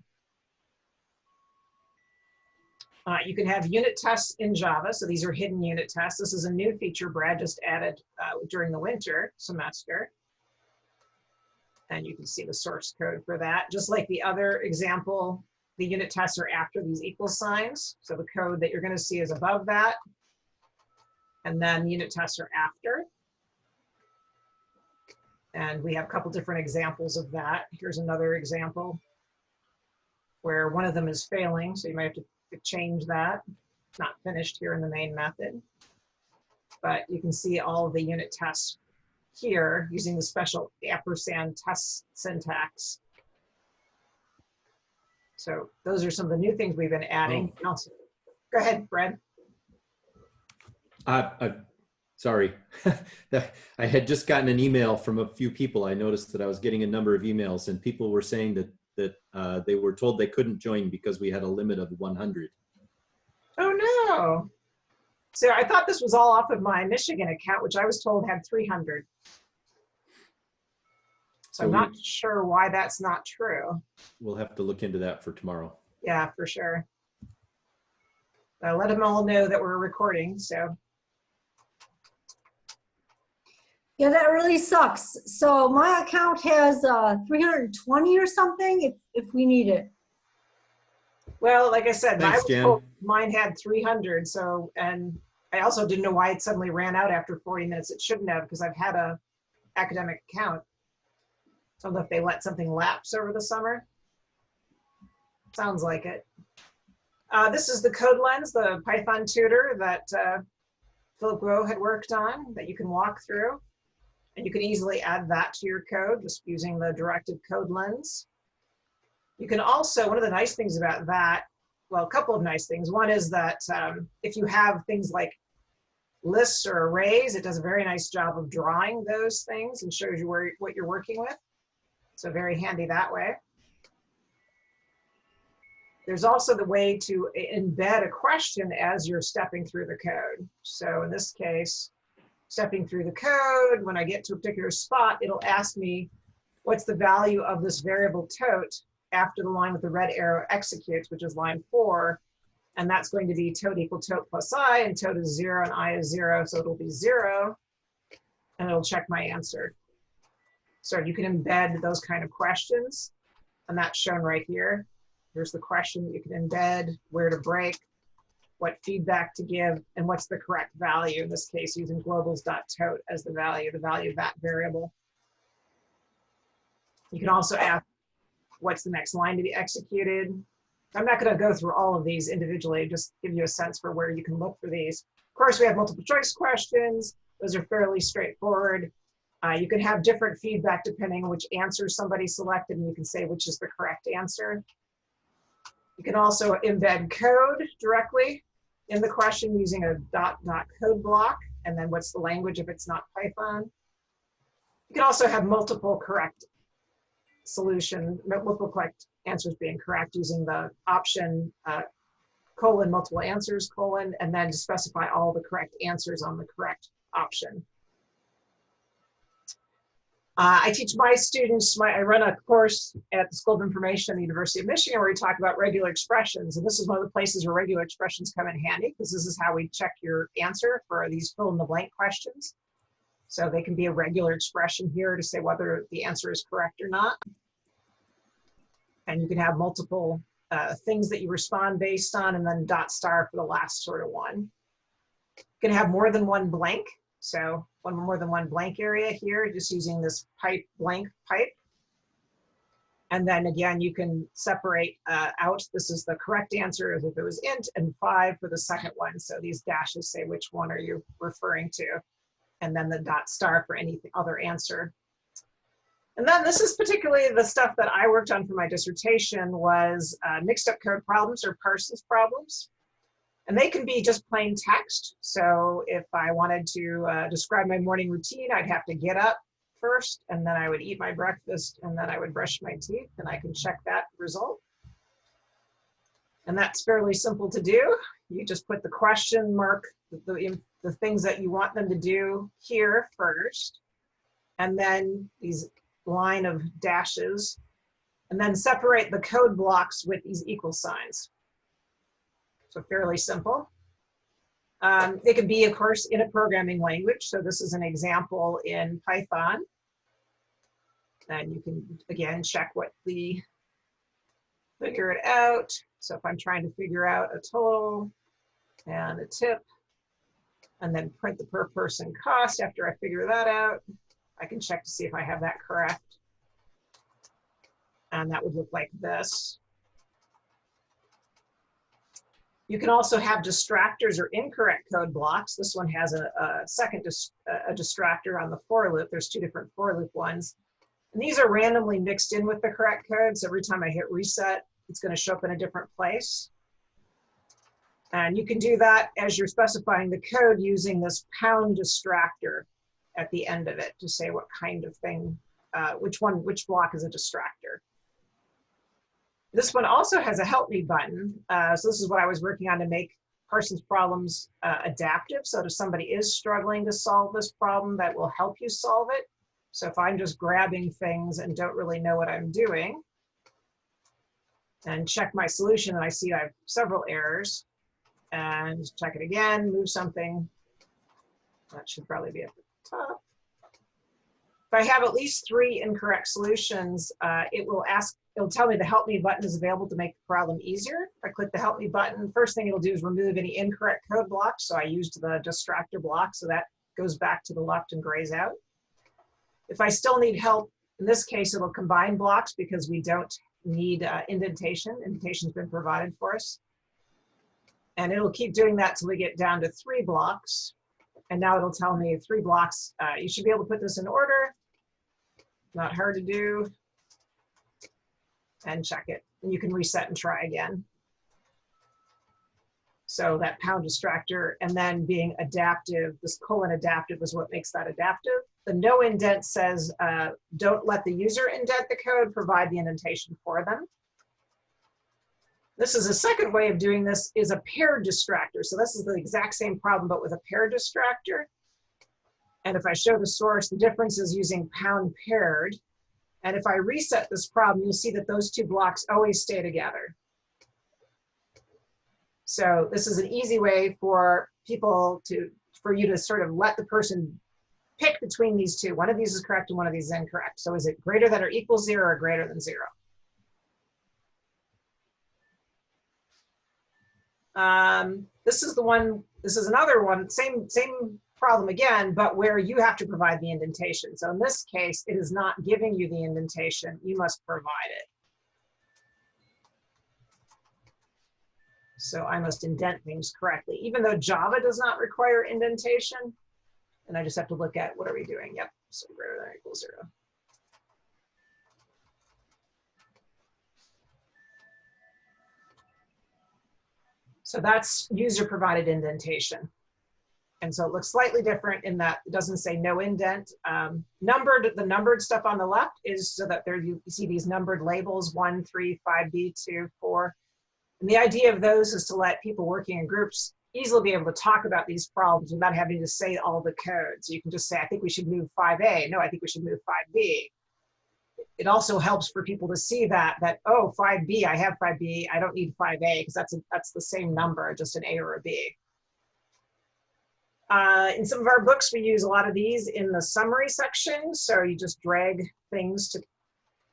You can have unit tests in Java. So these are hidden unit tests. This is a new feature Brad just added during the winter semester. And you can see the source code for that. Just like the other example, the unit tests are after these equal signs. So the code that you're going to see is above that. And then unit tests are after. And we have a couple different examples of that. Here's another example where one of them is failing. So you might have to change that. It's not finished here in the main method. But you can see all of the unit tests here using the special ampersand test syntax. So those are some of the new things we've been adding. Oh. Also, go ahead, Brad. Sorry, I had just gotten an email from a few people. I noticed that I was getting a number of emails, and people were saying that they were told they couldn't join because we had a limit of 100. Oh no! So I thought this was all off of my Michigan account, which I was told had 300. So I'm not sure why that's not true. We'll have to look into that for tomorrow. Yeah, for sure. Let them all know that we're recording, so. Yeah, that really sucks. So my account has 320 or something if we need it. Well, like I said, Thanks, Jen. Mine had 300. So, and I also didn't know why it suddenly ran out after 40 minutes. It shouldn't have, because I've had a academic account. So I don't know if they let something lapse over the summer. Sounds like it. This is the code lens, the Python tutor that Philip Rowe had worked on that you can walk through. And you can easily add that to your code just using the directed code lens. You can also, one of the nice things about that, well, a couple of nice things. One is that if you have things like lists or arrays, it does a very nice job of drawing those things and shows you what you're working with. So very handy that way. There's also the way to embed a question as you're stepping through the code. So in this case, stepping through the code, when I get to a particular spot, it'll ask me what's the value of this variable tote after the line with the red arrow executes, which is line 4. And that's going to be tote equal tote plus I, and tote is 0 and I is 0, so it'll be 0. And it'll check my answer. So you can embed those kind of questions, and that's shown right here. Here's the question that you can embed, where to break, what feedback to give, and what's the correct value, in this case using globals.tote as the value of that variable. You can also ask what's the next line to be executed. I'm not going to go through all of these individually, just give you a sense for where you can look for these. course, we have multiple choice questions. Those are fairly straightforward. You can have different feedback depending on which answer somebody selected, and you can say which is the correct answer. You can also embed code directly in the question using a code block, and then what's the language if it's not Python. You can also have multiple correct multiple correct answers being correct using the option colon multiple answers colon, and then to specify all the correct answers on the correct option. I teach my students, I run a course at the School of Information at the University of Michigan where we talk about regular expressions. And this is one of the places where regular expressions come in handy, because this is how we check your answer for these fill in the blank questions. So they can be a regular expression here to say whether the answer is correct or not. And you can have multiple things that you respond based on, and then * for the last sort of one. You can have more than one blank. So more than one blank area here, just using this blank pipe. And then again, you can separate out, this is the correct answer as if it was int, and 5 for the second one. So these dashes say which one are you referring to, and then the * for any other answer. And then this is particularly the stuff that I worked on for my dissertation was mixed up code problems or parsons problems. And they can be just plain text. So if I wanted to describe my morning routine, I'd have to get up first, and then I would eat my breakfast, and then I would brush my teeth, and I can check that result. And that's fairly simple to do. You just put the question mark, the things that you want them to do here first, and then these line of dashes, and then separate the code blocks with these equal signs. So fairly simple. It could be, of course, in a programming language. So this is an example in Python. And you can, again, check figure it out. So if I'm trying to figure out a total and a tip, and then print the per person cost after I figure that out, I can check to see if I have that correct. And that would look like this. You can also have distractors or incorrect code blocks. This one has a distractor on the for loop. There's 2 different for loop ones. And these are randomly mixed in with the correct code. So every time I hit reset, it's going to show up in a different place. And you can do that as you're specifying the code using this pound distractor at the end of it to say what kind of thing, which block is a distractor. This one also has a help me button. So this is what I was working on to make Parsons problems adaptive. So if somebody is struggling to solve this problem, that will help you solve it. So if I'm just grabbing things and don't really know what I'm doing, and check my solution, and I see I have several errors, and check it again, move something. That should probably be at the top. If I have at least 3 incorrect solutions, it'll tell me the help me button is available to make the problem easier. If I click the help me button, first thing it'll do is remove any incorrect code blocks. So I used the distractor block, so that goes back to the left and grays out. If I still need help, in this case, it'll combine blocks because we don't need indentation. Indentation's been provided for us. And it'll keep doing that till we get down to 3 blocks. And now it'll tell me 3 blocks. You should be able to put this in order. Not hard to do. And check it. And you can reset and try again. So that pound distractor, and then being adaptive, this colon adaptive is what makes that adaptive. The no indent says, don't let the user indent the code, provide the indentation for them. This is a second way of doing this, is a paired distractor. So this is the exact same problem, but with a paired distractor. And if I show the source, the difference is using pound paired. And if I reset this problem, you'll see that those 2 blocks always stay together. So this is an easy way for for you to sort of let the person pick between these 2. One of these is correct and one of these is incorrect. So is it greater than or equal 0 or greater than 0? This is another one, same problem again, but where you have to provide the indentation. So in this case, it is not giving you the indentation, you must provide it. So I must indent things correctly, even though Java does not require indentation. And I just have to look at what are we doing? Yep, so greater than or equals 0. So that's user provided indentation. And so it looks slightly different in that it doesn't say no indent. The numbered stuff on the left is so that there you see these numbered labels, 1, 3, 5B, 2, 4. And the idea of those is to let people working in groups easily be able to talk about these problems without having to say all the code. So you can just say, I think we should move 5A. No, I think we should move 5B. It also helps for people to see that, oh, 5B, I have 5B, I don't need 5A, because that's the same number, just an A or a B. In some of our books, we use a lot of these in the summary section. So you just drag things to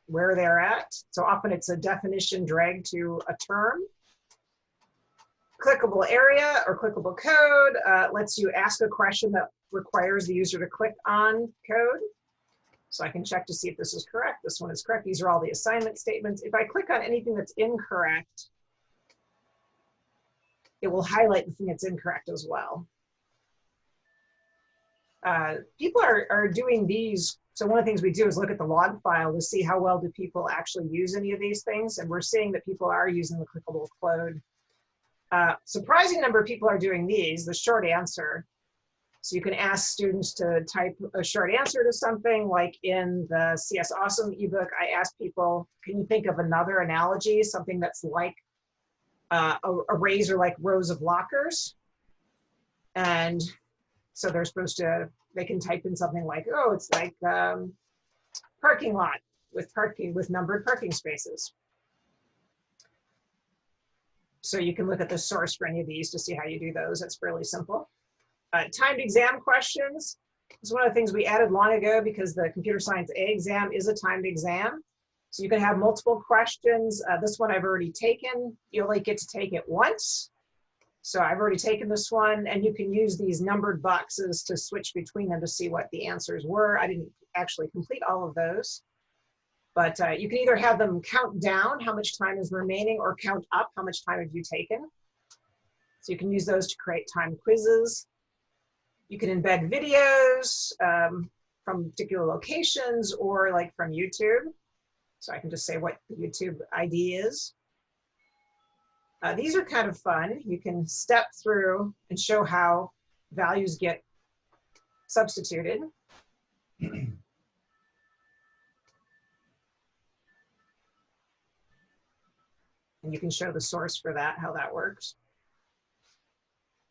where they're at. So often it's a definition drag to a term. Clickable area or clickable code lets you ask a question that requires the user to click on code. So I can check to see if this is correct. This one is correct. These are all the assignment statements. If I click on anything that's incorrect, it will highlight the thing that's incorrect as well. People are doing these. So one of the things we do is look at the log file to see how well do people actually use any of these things. And we're seeing that people are using the clickable code. Surprising number of people are doing these, the short answer. So you can ask students to type a short answer to something, like in the CS Awesome ebook, I asked people, can you think of another analogy, something that's like arrays or like rows of lockers? And so they're supposed to, they can type in something like, oh, it's like parking lot with numbered parking spaces. So you can look at the source for any of these to see how you do those. It's fairly simple. Timed exam questions is one of the things we added long ago because the computer science A exam is a timed exam. So you can have multiple questions. This one I've already taken. You only get to take it once. So I've already taken this one, and you can use these numbered boxes to switch between them to see what the answers were. I didn't actually complete all of those, but you can either have them count down how much time is remaining or count up how much time have you taken. So you can use those to create timed quizzes. You can embed videos from particular locations or like from YouTube. So I can just say what the YouTube ID is. These are kind of fun. You can step through and show how values get substituted. And you can show the source for that, how that works.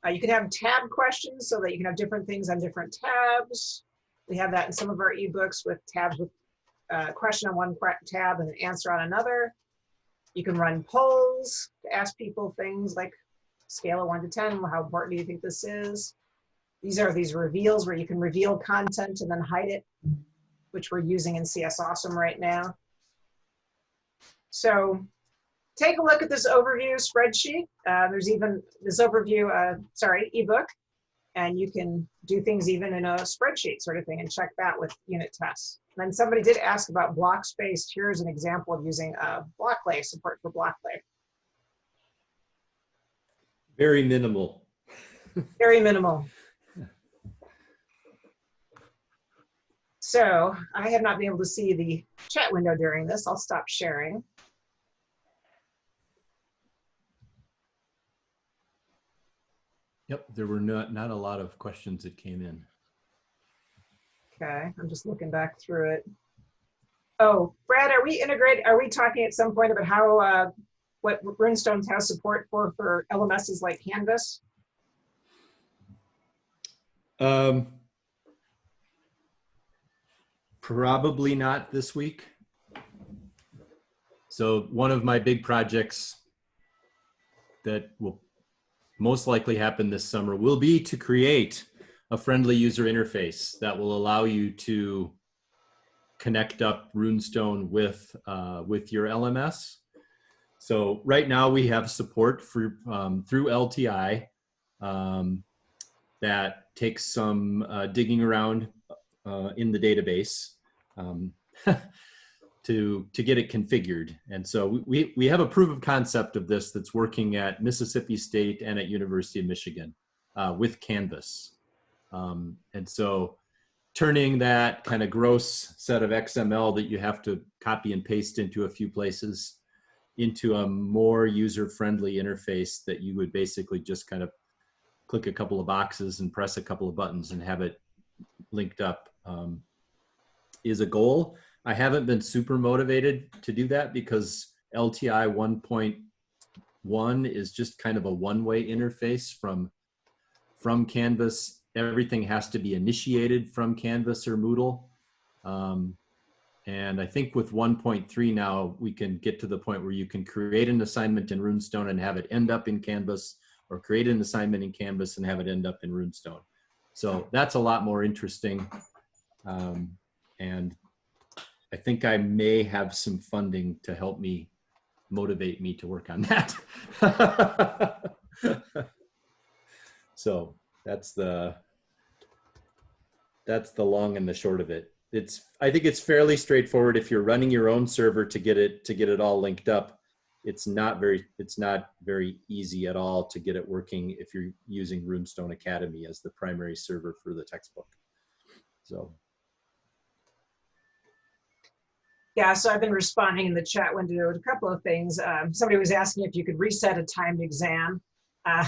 You can have tab questions so that you can have different things on different tabs. We have that in some of our ebooks with tabs with a question on one tab and an answer on another. You can run polls to ask people things like scale of 1 to 10, how important do you think this is? These are these reveals where you can reveal content and then hide it, which we're using in CS Awesome right now. So take a look at this overview spreadsheet. There's even this overview, ebook, and you can do things even in a spreadsheet sort of thing and check that with unit tests. And then somebody did ask about block space. Here's an example of using BlockLay, support for BlockLay. Very minimal. Very minimal. So I have not been able to see the chat window during this. I'll stop sharing. Yep, there were not a lot of questions that came in. Okay, I'm just looking back through it. Oh, Brad, are we talking at some point about how, what Runestone has support for LMSs like Canvas? Probably not this week. So one of my big projects that will most likely happen this summer will be to create a friendly user interface that will allow you to connect up Runestone with your LMS. So right now we have support for through LTI that takes some digging around in the database. to get it configured. And so we have a proof of concept of this that's working at Mississippi State and at University of Michigan with Canvas. And so turning that kind of gross set of XML that you have to copy and paste into a few places into a more user-friendly interface that you would basically just kind of click a couple of boxes and press a couple of buttons and have it linked up is a goal. I haven't been super motivated to do that because LTI 1.1 is just kind of a one-way interface from Canvas. Everything has to be initiated from Canvas or Moodle. And I think with 1.3 now, we can get to the point where you can create an assignment in Runestone and have it end up in Canvas, or create an assignment in Canvas and have it end up in Runestone. So that's a lot more interesting. And I think I may have some funding to help me motivate me to work on that. So that's the long and the short of it. I think it's fairly straightforward if you're running your own server to get it all linked up. It's not very easy at all to get it working if you're using Runestone Academy as the primary server for the textbook. So. Yeah, so I've been responding in the chat window to a couple of things. Somebody was asking if you could reset a timed exam.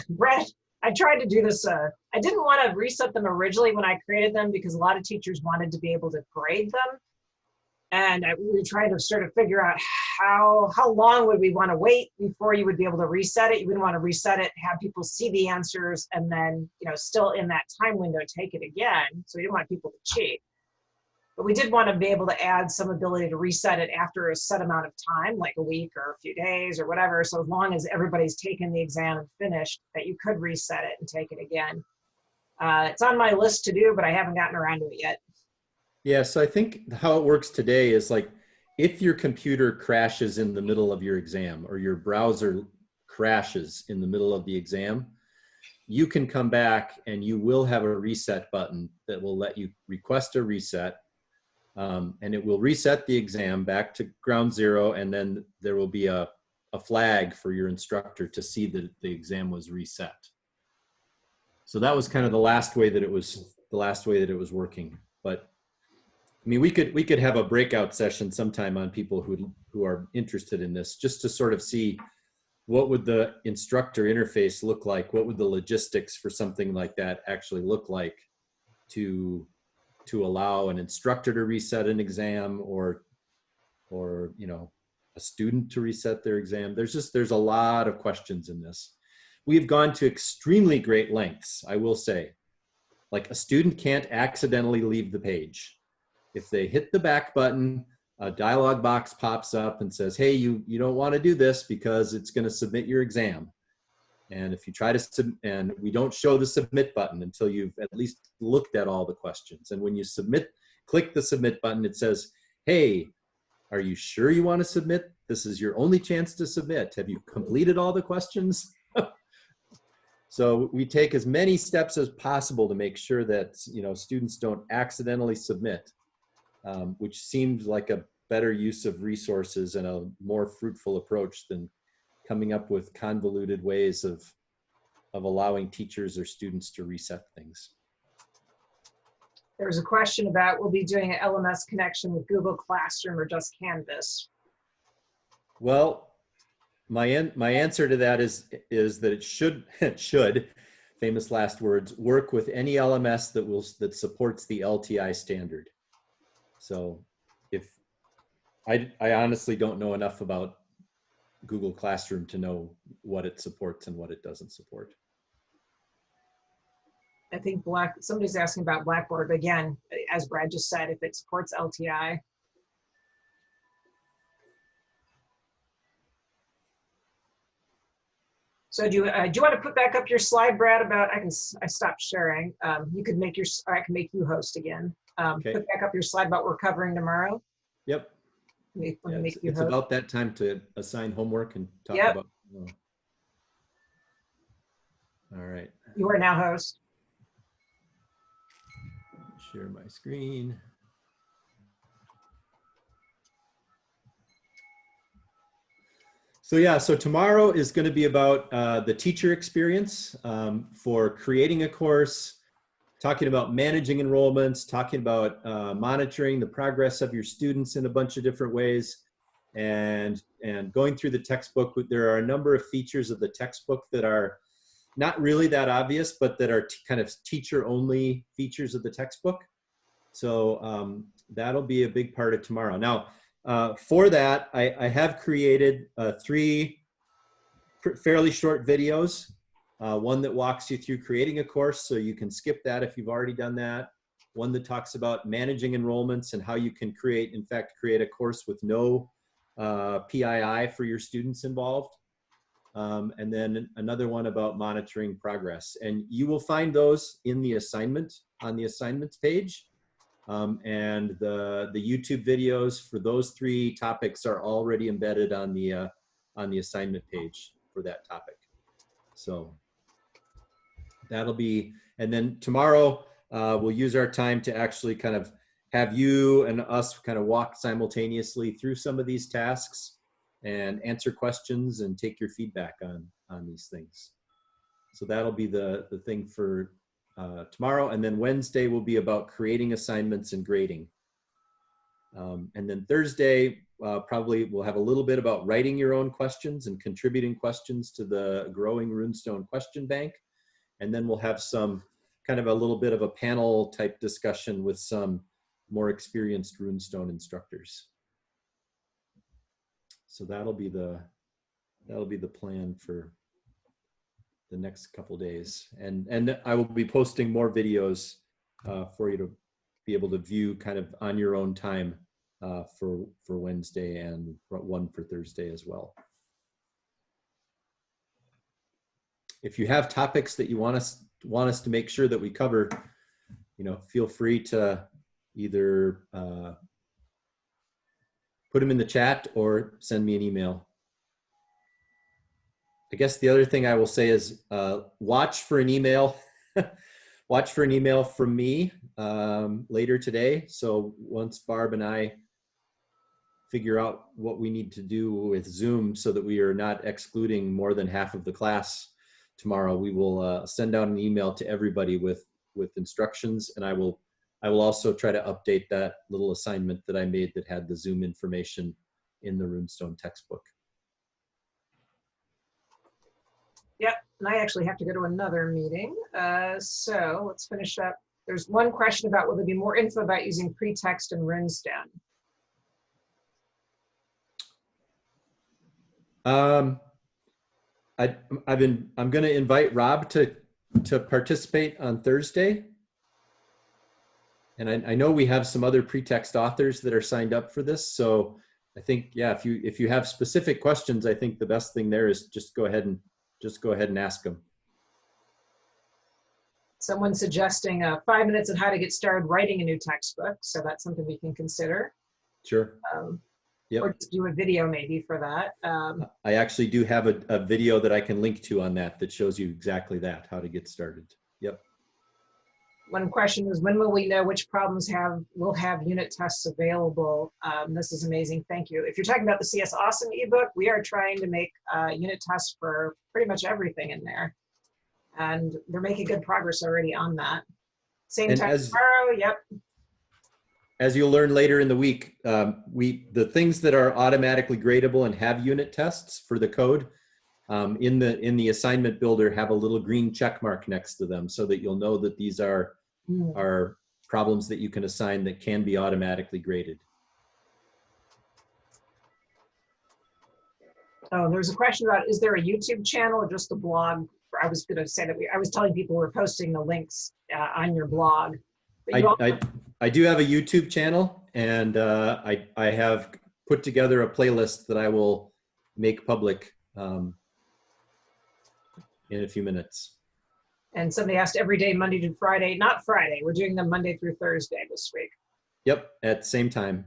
Brett, I tried to do this. I didn't want to reset them originally when I created them because a lot of teachers wanted to be able to grade them. And we were trying to sort of figure out how long would we want to wait before you would be able to reset it. You wouldn't want to reset it, have people see the answers, and then, still in that time window, take it again. So we didn't want people to cheat. But we did want to be able to add some ability to reset it after a set amount of time, like a week or a few days or whatever. So as long as everybody's taken the exam and finished, that you could reset it and take it again. It's on my list to do, but I haven't gotten around to it yet. Yeah, so I think how it works today is like, if your computer crashes in the middle of your exam or your browser crashes in the middle of the exam, you can come back and you will have a reset button that will let you request a reset. And it will reset the exam back to ground zero, and then there will be a flag for your instructor to see that the exam was reset. So that was kind of the last way that it was working. But I mean, we could have a breakout session sometime on people who are interested in this, just to sort of see what would the instructor interface look like, what would the logistics for something like that actually look like to allow an instructor to reset an exam or a student to reset their exam. There's a lot of questions in this. We've gone to extremely great lengths, I will say. Like, a student can't accidentally leave the page. If they hit the back button, a dialog box pops up and says, hey, you don't want to do this because it's going to submit your exam. And if you try to and we don't show the submit button until you've at least looked at all the questions. And when you click the submit button, it says, hey, are you sure you want to submit? This is your only chance to submit. Have you completed all the questions? So we take as many steps as possible to make sure that students don't accidentally submit, which seems like a better use of resources and a more fruitful approach than coming up with convoluted ways of allowing teachers or students to reset things. There was a question about, we'll be doing an LMS connection with Google Classroom or just Canvas. Well, my answer to that is that it should, famous last words, work with any LMS that supports the LTI standard. So if I honestly don't know enough about Google Classroom to know what it supports and what it doesn't support. I think somebody's asking about Blackboard. Again, as Brad just said, if it supports LTI. So do you want to put back up your slide, Brad, about, I stopped sharing. You could make or I can make you host again. Okay. Put back up your slide about what we're covering tomorrow. Yep. It's about that time to assign homework and talk about. All right. You are now host. Share my screen. So yeah, so tomorrow is going to be about the teacher experience for creating a course, talking about managing enrollments, talking about monitoring the progress of your students in a bunch of different ways, and going through the textbook. There are a number of features of the textbook that are not really that obvious, but that are kind of teacher-only features of the textbook. So that'll be a big part of tomorrow. Now, for that, I have created 3 fairly short videos. One that walks you through creating a course, so you can skip that if you've already done that. One that talks about managing enrollments and how you can create a course with no PII for your students involved. And then another one about monitoring progress. And you will find those in the assignment, on the assignments page. And the YouTube videos for those 3 topics are already embedded on the assignment page for that topic. So that'll be, and then tomorrow we'll use our time to actually kind of have you and us kind of walk simultaneously through some of these tasks and answer questions and take your feedback on these things. So that'll be the thing for tomorrow. And then Wednesday will be about creating assignments and grading. And then Thursday, probably we'll have a little bit about writing your own questions and contributing questions to the growing Runestone question bank. And then we'll have some kind of a little bit of a panel type discussion with some more experienced Runestone instructors. So that'll be the plan for the next couple days. And I will be posting more videos for you to be able to view kind of on your own time for Wednesday, and one for Thursday as well. If you have topics that you want us to make sure that we cover, feel free to either put them in the chat or send me an email. I guess the other thing I will say is watch for an email. Watch for an email from me later today. So once Barb and I figure out what we need to do with Zoom so that we are not excluding more than half of the class tomorrow, we will send out an email to everybody with instructions, and I will also try to update that little assignment that I made that had the Zoom information in the Runestone textbook. Yep, and I actually have to go to another meeting. So let's finish up. There's one question about will there be more info about using pretext in Runestone? I'm going to invite Rob to participate on Thursday. And I know we have some other pretext authors that are signed up for this. So I think, yeah, if you have specific questions, I think the best thing there is just go ahead and ask them. Someone's suggesting 5 minutes on how to get started writing a new textbook. So that's something we can consider. Sure. Yep. Or just do a video maybe for that. I actually do have a video that I can link to on that shows you exactly that, how to get started. Yep. One question is, when will we know which problems will have unit tests available? This is amazing. Thank you. If you're talking about the CS Awesome ebook, we are trying to make unit tests for pretty much everything in there. And they're making good progress already on that. Same time tomorrow, yep. As you'll learn later in the week, the things that are automatically gradable and have unit tests for the code in the assignment builder have a little green check mark next to them, so that you'll know that these are problems that you can assign that can be automatically graded. Oh, there's a question about, is there a YouTube channel or just a blog? I was going to say that I was telling people we're posting the links on your blog. I do have a YouTube channel, and I have put together a playlist that I will make public in a few minutes. And somebody asked every day, Monday to Friday. Not Friday. We're doing them Monday through Thursday this week. Yep, at same time,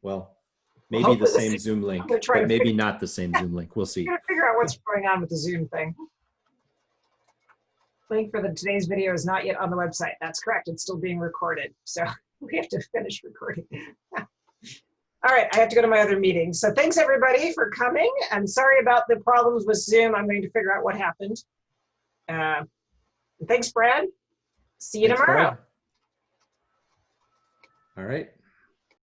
well, maybe the same Zoom link, but maybe not the same Zoom link. We'll see. We're gonna figure out what's going on with the Zoom thing. Link for today's video is not yet on the website. That's correct. It's still being recorded. So we have to finish recording. All right, I have to go to my other meeting. So thanks everybody for coming. I'm sorry about the problems with Zoom. I'm going to figure out what happened. Thanks, Brad. See you Thanks, tomorrow. Brad. All right.